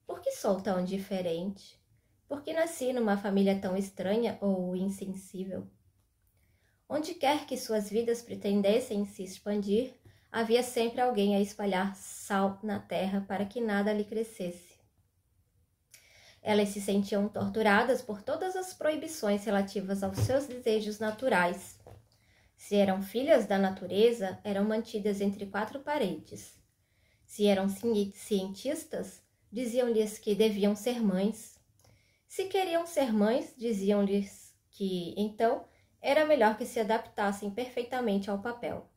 Por que sou tão diferente? Por que nasci numa família tão estranha ou insensível? Onde quer que suas vidas pretendessem se expandir, havia sempre alguém a espalhar sal na terra para que nada lhe crescesse. Elas se sentiam torturadas por todas as proibições relativas aos seus desejos naturais. Se eram filhas da natureza, eram mantidas entre quatro paredes. Se eram cientistas, diziam-lhes que deviam ser mães. Se queriam ser mães, diziam-lhes que, então, era melhor que se adaptassem perfeitamente ao papel.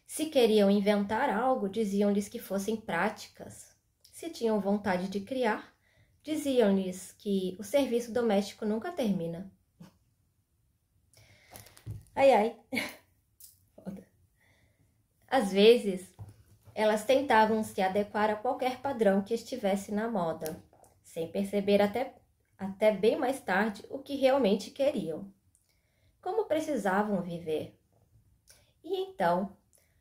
Se queriam inventar algo, diziam-lhes que fossem práticas. Se tinham vontade de criar, diziam-lhes que o serviço doméstico nunca termina. Ai, ai. Foda. Às vezes, elas tentavam se adequar a qualquer padrão que estivesse na moda, sem perceber até bem mais tarde o que realmente queriam. Como precisavam viver. E então,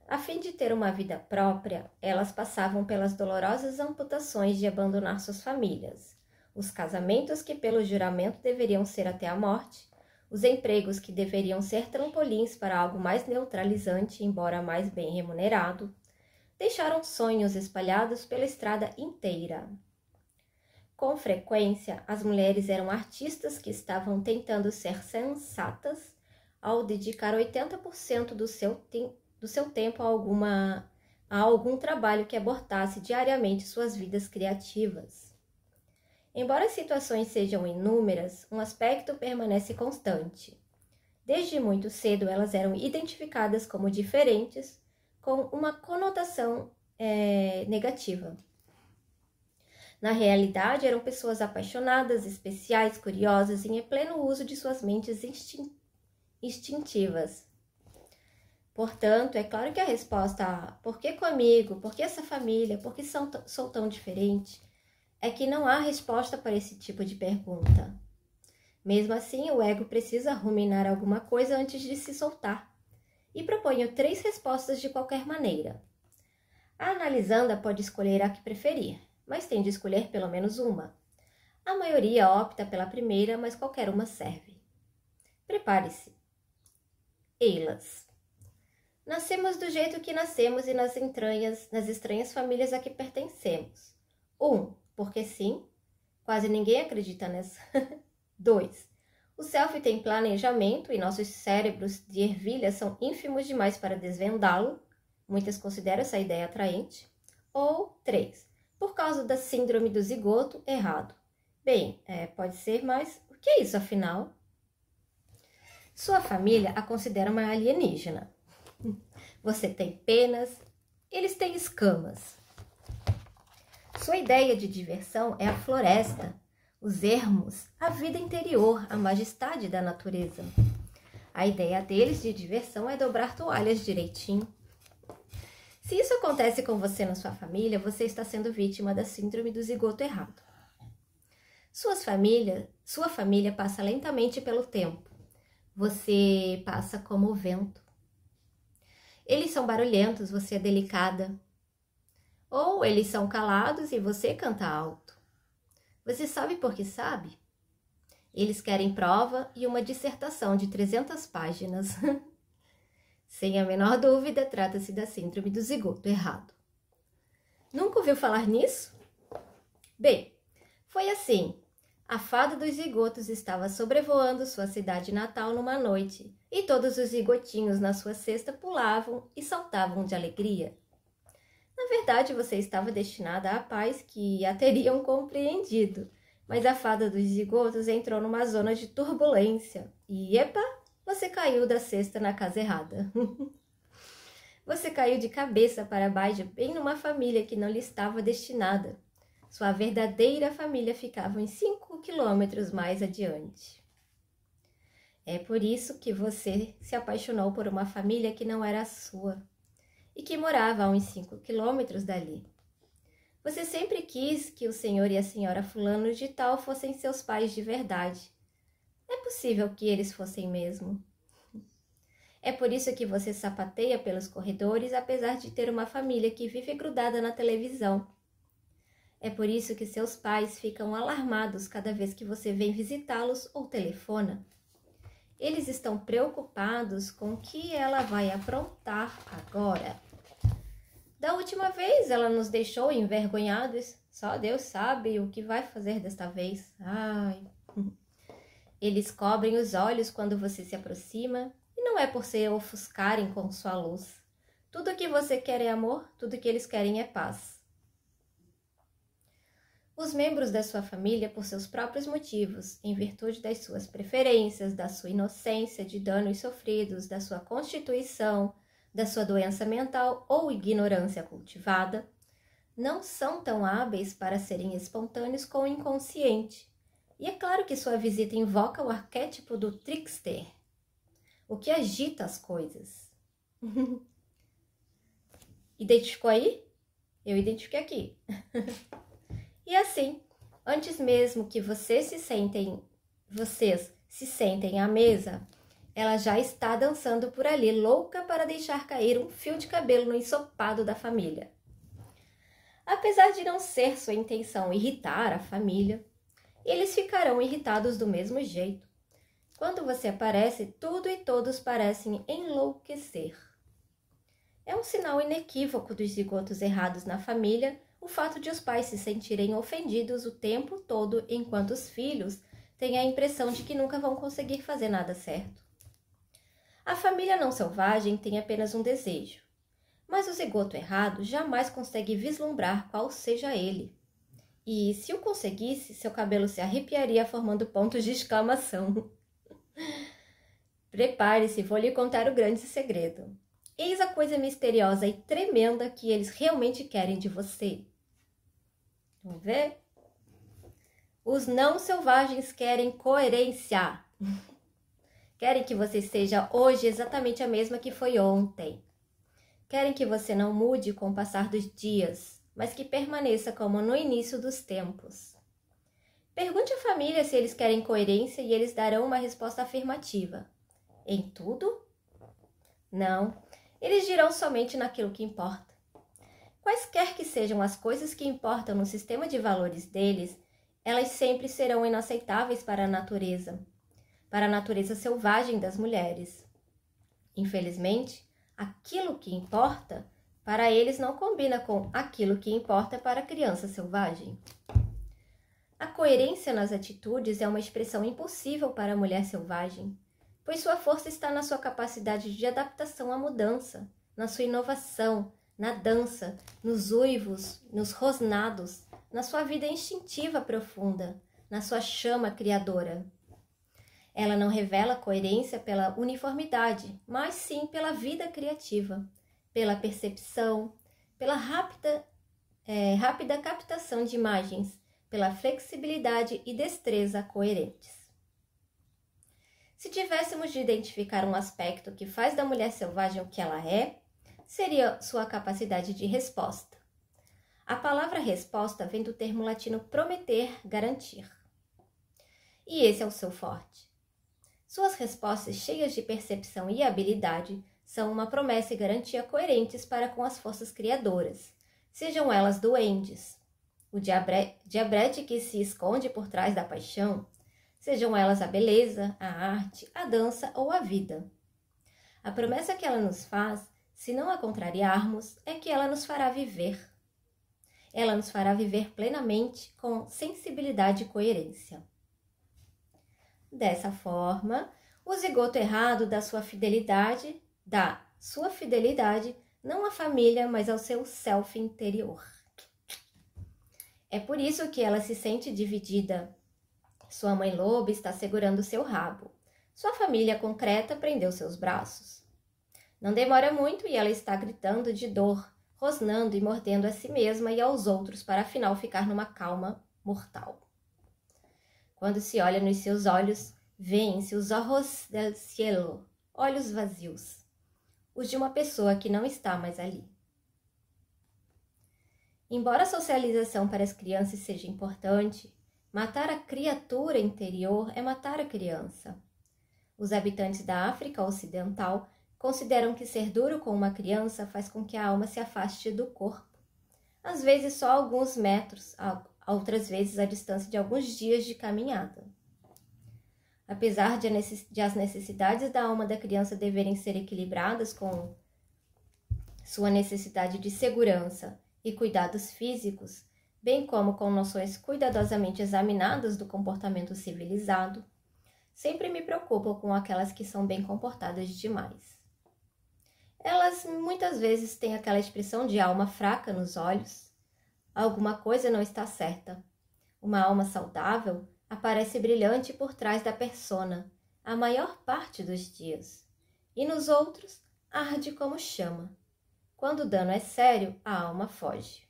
a fim de ter uma vida própria, elas passavam pelas dolorosas amputações de abandonar suas famílias, os casamentos que pelo juramento deveriam ser até a morte, os empregos que deveriam ser trampolins para algo mais neutralizante, embora mais bem remunerado, deixaram sonhos espalhados pela estrada inteira. Com frequência, as mulheres eram artistas que estavam tentando ser sensatas ao dedicar 80% do seu tempo a algum trabalho que abortasse diariamente suas vidas criativas. Embora as situações sejam inúmeras, um aspecto permanece constante. Desde muito cedo, elas eram identificadas como diferentes, com uma conotação negativa. Na realidade, eram pessoas apaixonadas, especiais, curiosas e em pleno uso de suas mentes instintivas. Portanto, é claro que a resposta a por que comigo, por que essa família, por que sou tão diferente, é que não há resposta para esse tipo de pergunta. Mesmo assim, o ego precisa ruminar alguma coisa antes de se soltar. E proponho 3 respostas de qualquer maneira. A analisanda pode escolher a que preferir, mas tem de escolher pelo menos uma. A maioria opta pela primeira, mas qualquer uma serve. Prepare-se. Elas. Nascemos do jeito que nascemos e nas estranhas famílias a que pertencemos. 1. Porque sim. Quase ninguém acredita nessa. 2. O self tem planejamento e nossos cérebros de ervilha são ínfimos demais para desvendá-lo. Muitas consideram essa ideia atraente. Ou 3. Por causa da síndrome do zigoto errado. Bem, pode ser, mas o que é isso afinal? Sua família a considera uma alienígena. Você tem penas, eles têm escamas. Sua ideia de diversão é a floresta, os ermos, a vida interior, a majestade da natureza. A ideia deles de diversão é dobrar toalhas direitinho. Se isso acontece com você na sua família, você está sendo vítima da síndrome do zigoto errado. Sua família passa lentamente pelo tempo. Você passa como o vento. Eles são barulhentos, você é delicada. Ou eles são calados e você canta alto. Você sabe por que sabe? Eles querem prova e uma dissertação de 300 páginas. Sem a menor dúvida, trata-se da síndrome do zigoto errado. Nunca ouviu falar nisso? Bem, foi assim. A fada dos zigotos estava sobrevoando sua cidade natal numa noite, e todos os zigotinhos na sua cesta pulavam e saltavam de alegria. Na verdade, você estava destinada à paz que a teriam compreendido, mas a fada dos zigotos entrou numa zona de turbulência e, epa, você caiu da cesta na casa errada. Você caiu de cabeça para baixo bem numa família que não lhe estava destinada. Sua verdadeira família ficava em 5 quilômetros mais adiante. É por isso que você se apaixonou por uma família que não era a sua e que morava a uns 5 quilômetros dali. Você sempre quis que o senhor e a senhora fulano de tal fossem seus pais de verdade. É possível que eles fossem mesmo. É por isso que você sapateia pelos corredores, apesar de ter uma família que vive grudada na televisão. É por isso que seus pais ficam alarmados cada vez que você vem visitá-los ou telefona. Eles estão preocupados com o que ela vai aprontar agora. Da última vez, ela nos deixou envergonhados Só Deus sabe o que vai fazer desta vez. Ai. Eles cobrem os olhos quando você se aproxima, e não é por se ofuscarem com sua luz. Tudo o que você quer é amor, tudo o que eles querem é paz. Os membros da sua família, por seus próprios motivos, em virtude das suas preferências, da sua inocência de danos sofridos, da sua constituição, da sua doença mental ou ignorância cultivada, não são tão hábeis para serem espontâneos com o inconsciente. E é claro que sua visita invoca o arquétipo do trickster, o que agita as coisas. Identificou aí? Eu identifiquei aqui. E assim, antes mesmo que vocês se sentem à mesa, ela já está dançando por ali, louca para deixar cair um fio de cabelo no ensopado da família. Apesar de não ser sua intenção irritar a família, eles ficarão irritados do mesmo jeito. Quando você aparece, tudo e todos parecem enlouquecer. É um sinal inequívoco dos zigotos errados na família o fato de os pais se sentirem ofendidos o tempo todo, enquanto os filhos têm a impressão de que nunca vão conseguir fazer nada certo. A família não selvagem tem apenas um desejo, mas o zigoto errado jamais consegue vislumbrar qual seja ele. E, se o conseguisse, seu cabelo se arrepiaria formando pontos de exclamação. Prepare-se, vou lhe contar o grande segredo. Eis a coisa misteriosa e tremenda que eles realmente querem de você. Vamos ver? Os não selvagens querem coerência. Querem que você seja hoje exatamente a mesma que foi ontem. Querem que você não mude com o passar dos dias, mas que permaneça como no início dos tempos. Pergunte à família se eles querem coerência e eles darão uma resposta afirmativa. Em tudo? Não, eles dirão somente naquilo que importa. Quaisquer que sejam as coisas que importam no sistema de valores deles, elas sempre serão inaceitáveis para a natureza selvagem das mulheres. Infelizmente, aquilo que importa para eles não combina com aquilo que importa para a criança selvagem. A coerência nas atitudes é uma expressão impossível para a mulher selvagem, pois sua força está na sua capacidade de adaptação à mudança, na sua inovação, na dança, nos uivos, nos rosnados, na sua vida instintiva profunda, na sua chama criadora. Ela não revela coerência pela uniformidade, mas sim pela vida criativa, pela percepção, pela rápida captação de imagens, pela flexibilidade e destreza coerentes. Se tivéssemos de identificar um aspecto que faz da mulher selvagem o que ela é, seria sua capacidade de resposta. A palavra resposta vem do termo latino prometer, garantir. E esse é o seu forte. Suas respostas cheias de percepção e habilidade são uma promessa e garantia coerentes para com as forças criadoras, sejam elas duendes, o diabrete que se esconde por trás da paixão, sejam elas a beleza, a arte, a dança ou a vida. A promessa que ela nos faz, se não a contrariarmos, é que ela nos fará viver. Ela nos fará viver plenamente, com sensibilidade e coerência. Dessa forma, o zigoto errado dá sua fidelidade não à família, mas ao seu self interior. É por isso que ela se sente dividida. Sua mãe loba está segurando seu rabo. Sua família concreta prendeu seus braços. Não demora muito e ela está gritando de dor, rosnando e mordendo a si mesma e aos outros para afinal ficar numa calma mortal. Quando se olha nos seus olhos, vêem-se os ojos del cielo, olhos vazios, os de uma pessoa que não está mais ali. Embora a socialização para as crianças seja importante, matar a criatura interior é matar a criança. Os habitantes da África Ocidental consideram que ser duro com uma criança faz com que a alma se afaste do corpo. Às vezes só alguns metros, outras vezes a distância de alguns dias de caminhada. Apesar de as necessidades da alma da criança deverem ser equilibradas com sua necessidade de segurança e cuidados físicos, bem como com noções cuidadosamente examinadas do comportamento civilizado, sempre me preocupam com aquelas que são bem comportadas demais. Elas muitas vezes têm aquela expressão de alma fraca nos olhos. Alguma coisa não está certa. Uma alma saudável aparece brilhante por trás da persona, a maior parte dos dias, e nos outros arde como chama. Quando o dano é sério, a alma foge.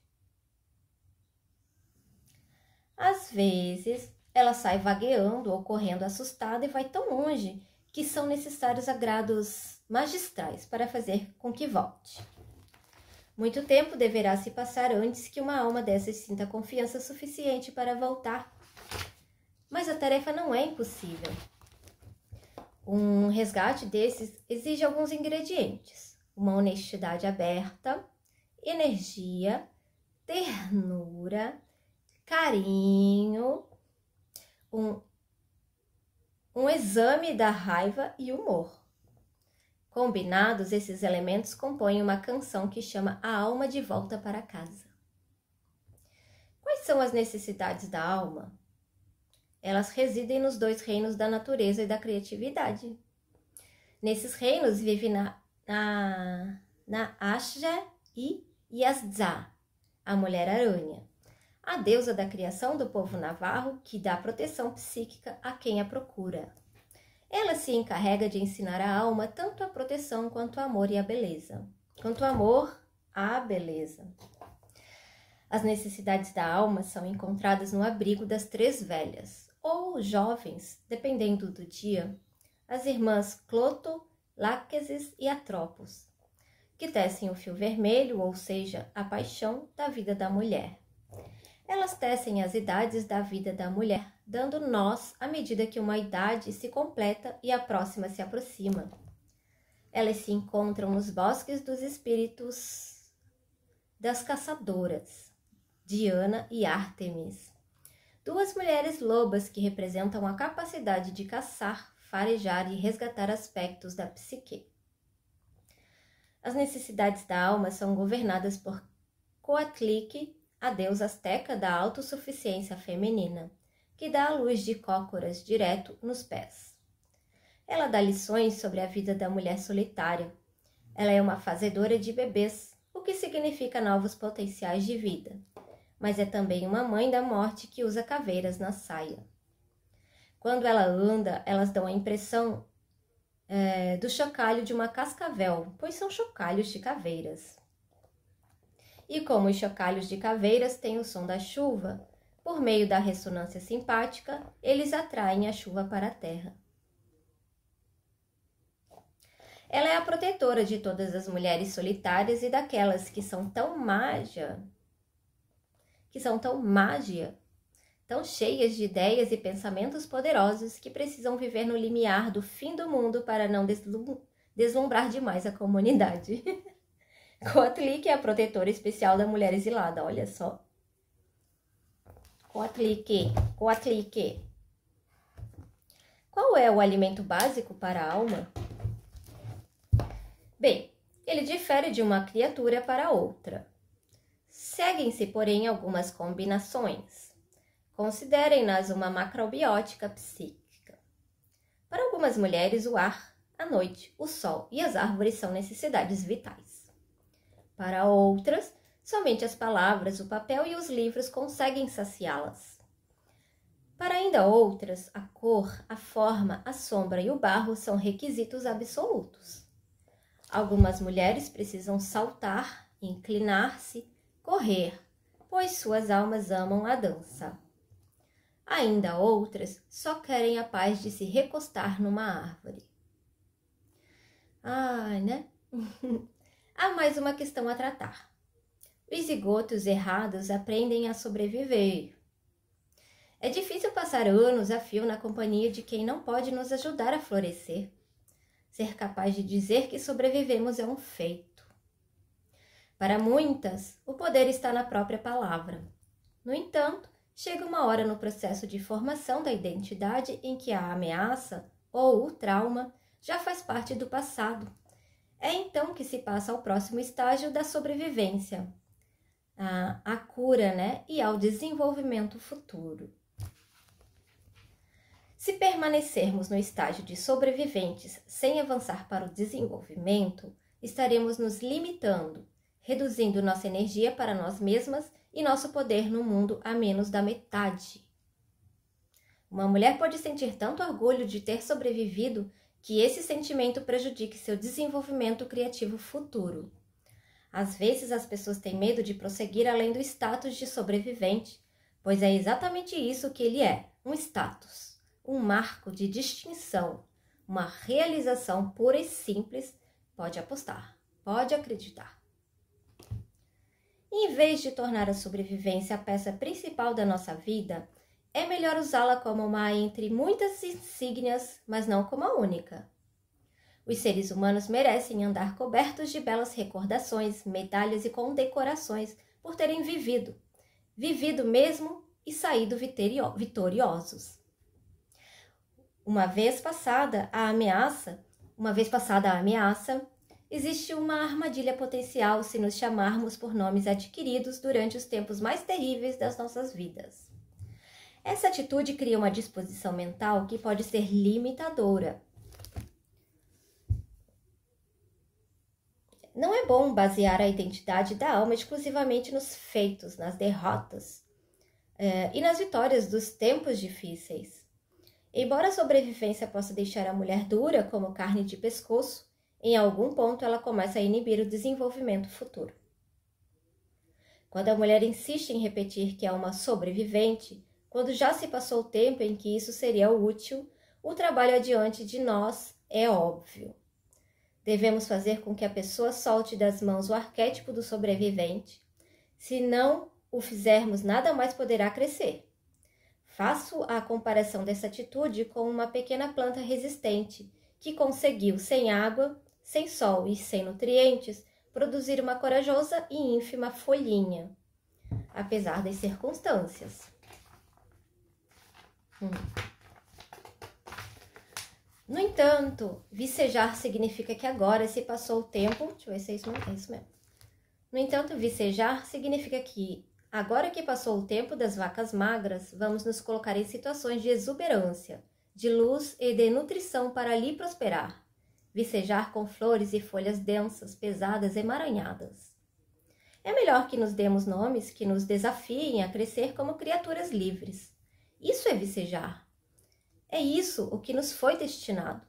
Às vezes, ela sai vagueando ou correndo assustada e vai tão longe que são necessários agrados magistrais para fazer com que volte. Muito tempo deverá se passar antes que uma alma dessas sinta confiança suficiente para voltar. Mas a tarefa não é impossível. Um resgate desses exige alguns ingredientes: uma honestidade aberta, energia, ternura, carinho, um exame da raiva e humor. Combinados, esses elementos compõem uma canção que chama A Alma de Volta para Casa. Quais são as necessidades da alma? Elas residem nos dois reinos da natureza e da criatividade. Nesses reinos vive na Ashja e Yazda, a mulher-aranha, a deusa da criação do povo navarro que dá proteção psíquica a quem a procura. Ela se encarrega de ensinar à alma tanto a proteção quanto o amor e a beleza. Quanto o amor, a beleza. As necessidades da alma são encontradas no abrigo das três velhas, ou jovens, dependendo do dia, as irmãs Cloto, Láquesis e Atropos, que tecem o fio vermelho, ou seja, a paixão da vida da mulher. Elas tecem as idades da vida da mulher, dando nós à medida que uma idade se completa e a próxima se aproxima. Elas se encontram nos bosques dos espíritos das caçadoras, Diana e Ártemis, duas mulheres lobas que representam a capacidade de caçar, farejar e resgatar aspectos da psique. As necessidades da alma são governadas por Coatlic, a deusa asteca da autossuficiência feminina, que dá a luz de cócoras direto nos pés. Ela dá lições sobre a vida da mulher solitária. Ela é uma fazedora de bebês, o que significa novos potenciais de vida, mas é também uma mãe da morte que usa caveiras na saia. Quando ela anda, elas dão a impressão do chocalho de uma cascavel, pois são chocalhos de caveiras. E como os chocalhos de caveiras têm o som da chuva, por meio da ressonância simpática, eles atraem a chuva para a terra. Ela é a protetora de todas as mulheres solitárias e daquelas que são tão mágia, tão cheias de ideias e pensamentos poderosos que precisam viver no limiar do fim do mundo para não deslumbrar demais a comunidade. Coatlic é a protetora especial da mulher exilada, olha só. Coatlic. Qual é o alimento básico para a alma? Bem, ele difere de uma criatura para outra. Seguem-se, porém, algumas combinações. Considerem-nas uma macrobiótica psíquica. Para algumas mulheres, o ar, a noite, o sol e as árvores são necessidades vitais. Para outras, somente as palavras, o papel e os livros conseguem saciá-las. Para ainda outras, a cor, a forma, a sombra e o barro são requisitos absolutos. Algumas mulheres precisam saltar, inclinar-se, correr, pois suas almas amam a dança. Ainda outras só querem a paz de se recostar numa árvore. Né? Há mais uma questão a tratar. Os zigotos errados aprendem a sobreviver. É difícil passar anos a fio na companhia de quem não pode nos ajudar a florescer. Ser capaz de dizer que sobrevivemos é um feito. Para muitas, o poder está na própria palavra. No entanto, chega uma hora no processo de formação da identidade em que a ameaça ou o trauma já faz parte do passado. É então que se passa ao próximo estágio da sobrevivência. à cura, né? E ao desenvolvimento futuro. Se permanecermos no estágio de sobreviventes sem avançar para o desenvolvimento, estaremos nos limitando, reduzindo nossa energia para nós mesmas e nosso poder no mundo a menos da metade. Uma mulher pode sentir tanto orgulho de ter sobrevivido que esse sentimento prejudique seu desenvolvimento criativo futuro. Às vezes as pessoas têm medo de prosseguir além do status de sobrevivente, pois é exatamente isso que ele é, um status. Um marco de distinção, uma realização pura e simples, pode apostar, pode acreditar. Em vez de tornar a sobrevivência a peça principal da nossa vida, é melhor usá-la como uma entre muitas insígnias, mas não como a única. Os seres humanos merecem andar cobertos de belas recordações, medalhas e condecorações por terem vivido mesmo e saído vitoriosos. Uma vez passada a ameaça, existe uma armadilha potencial se nos chamarmos por nomes adquiridos durante os tempos mais terríveis das nossas vidas. Essa atitude cria uma disposição mental que pode ser limitadora. Não é bom basear a identidade da alma exclusivamente nos feitos, nas derrotas e nas vitórias dos tempos difíceis. Embora a sobrevivência possa deixar a mulher dura como carne de pescoço, em algum ponto ela começa a inibir o desenvolvimento futuro. Quando a mulher insiste em repetir que é uma sobrevivente, quando já se passou o tempo em que isso seria útil, o trabalho adiante de nós é óbvio. Devemos fazer com que a pessoa solte das mãos o arquétipo do sobrevivente. Se não o fizermos, nada mais poderá crescer. Faço a comparação dessa atitude com uma pequena planta resistente que conseguiu, sem água, sem sol e sem nutrientes, produzir uma corajosa e ínfima folhinha, apesar das circunstâncias. No entanto, vicejar significa que agora se passou o tempo... Deixa eu ver se é isso mesmo. No entanto, vicejar significa que agora que passou o tempo das vacas magras, vamos nos colocar em situações de exuberância, de luz e de nutrição para ali prosperar. Vicejar com flores e folhas densas, pesadas e emaranhadas. É melhor que nos demos nomes que nos desafiem a crescer como criaturas livres. Isso é vicejar. É isso o que nos foi destinado.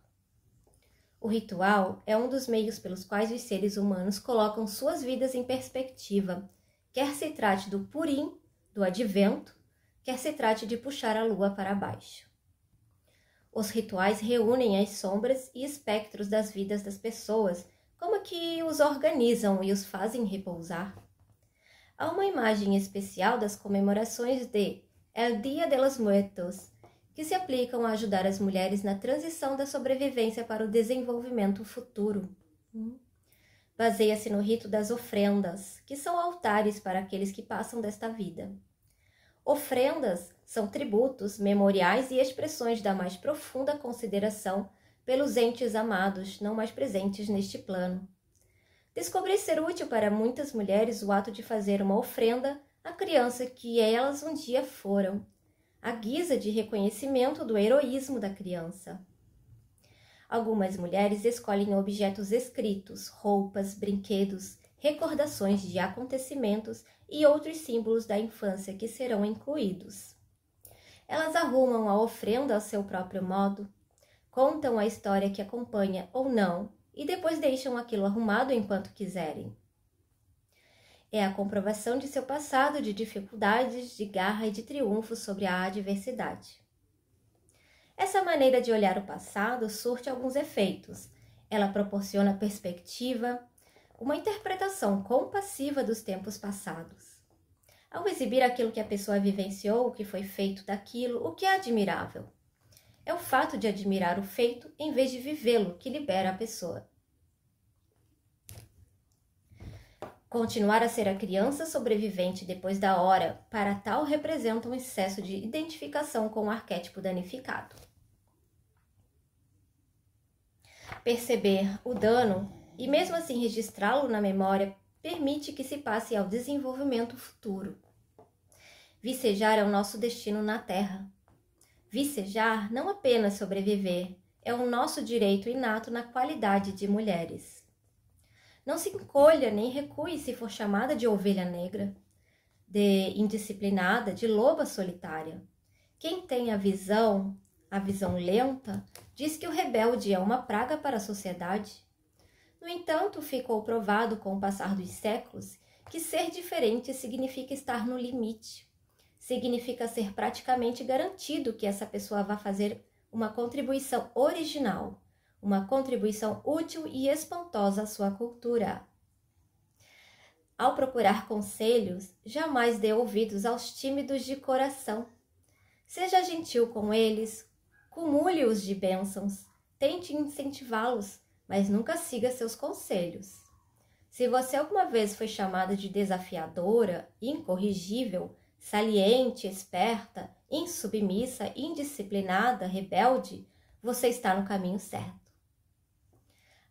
O ritual é um dos meios pelos quais os seres humanos colocam suas vidas em perspectiva, quer se trate do Purim, do advento, quer se trate de puxar a lua para baixo. Os rituais reúnem as sombras e espectros das vidas das pessoas, como que os organizam e os fazem repousar. Há uma imagem especial das comemorações de El Dia de los Muertos, que se aplicam a ajudar as mulheres na transição da sobrevivência para o desenvolvimento futuro. Baseia-se no rito das ofrendas, que são altares para aqueles que passam desta vida. Ofrendas são tributos, memoriais e expressões da mais profunda consideração pelos entes amados, não mais presentes neste plano. Descobri ser útil para muitas mulheres o ato de fazer uma ofrenda à criança que elas um dia foram, à guisa de reconhecimento do heroísmo da criança. Algumas mulheres escolhem objetos escritos, roupas, brinquedos, recordações de acontecimentos e outros símbolos da infância que serão incluídos. Elas arrumam a ofrenda ao seu próprio modo, contam a história que acompanha ou não e depois deixam aquilo arrumado enquanto quiserem. É a comprovação de seu passado de dificuldades, de garra e de triunfo sobre a adversidade. Essa maneira de olhar o passado surte alguns efeitos. Ela proporciona perspectiva, uma interpretação compassiva dos tempos passados. Ao exibir aquilo que a pessoa vivenciou, o que foi feito daquilo, o que é admirável. É o fato de admirar o feito em vez de vivê-lo que libera a pessoa. Continuar a ser a criança sobrevivente depois da hora, para tal representa um excesso de identificação com o arquétipo danificado. Perceber o dano e mesmo assim registrá-lo na memória permite que se passe ao desenvolvimento futuro. Vicejar é o nosso destino na Terra. Vicejar não apenas sobreviver, é o nosso direito inato na qualidade de mulheres. Não se encolha nem recue se for chamada de ovelha negra, de indisciplinada, de loba solitária. Quem tem a visão lenta, diz que o rebelde é uma praga para a sociedade. No entanto, ficou provado com o passar dos séculos que ser diferente significa estar no limite. Significa ser praticamente garantido que essa pessoa vai fazer uma contribuição original, uma contribuição útil e espantosa à sua cultura. Ao procurar conselhos, jamais dê ouvidos aos tímidos de coração. Seja gentil com eles, cumule-os de bênçãos, tente incentivá-los, mas nunca siga seus conselhos. Se você alguma vez foi chamada de desafiadora, incorrigível, saliente, esperta, insubmissa, indisciplinada, rebelde, você está no caminho certo.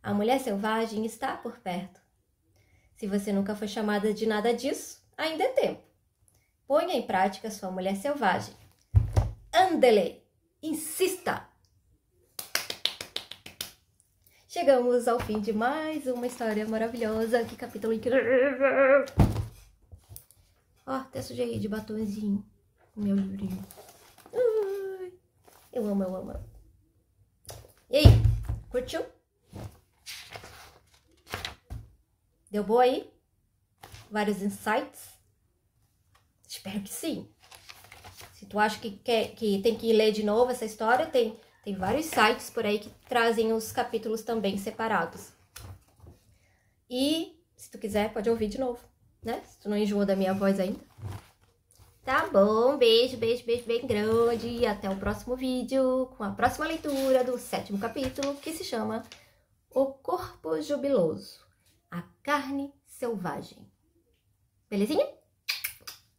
A mulher selvagem está por perto. Se você nunca foi chamada de nada disso, ainda é tempo. Ponha em prática sua mulher selvagem. Andele! Insista! Chegamos ao fim de mais uma história maravilhosa. Que capítulo incrível! Ó, até sujei de batonzinho o meu livrinho. Ai, eu amo, eu amo. E aí, curtiu? Deu boa aí? Vários insights? Espero que sim. Se tu acha que tem que ler de novo essa história, tem vários sites por aí que trazem os capítulos também separados. E, se tu quiser, pode ouvir de novo, né? Se tu não enjoou da minha voz ainda. Tá bom, beijo, beijo, beijo bem grande. E até o próximo vídeo com a próxima leitura do 7º capítulo, que se chama O Corpo Jubiloso, a Carne Selvagem. Belezinha?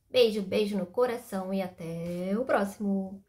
Beijo, beijo no coração e até o próximo.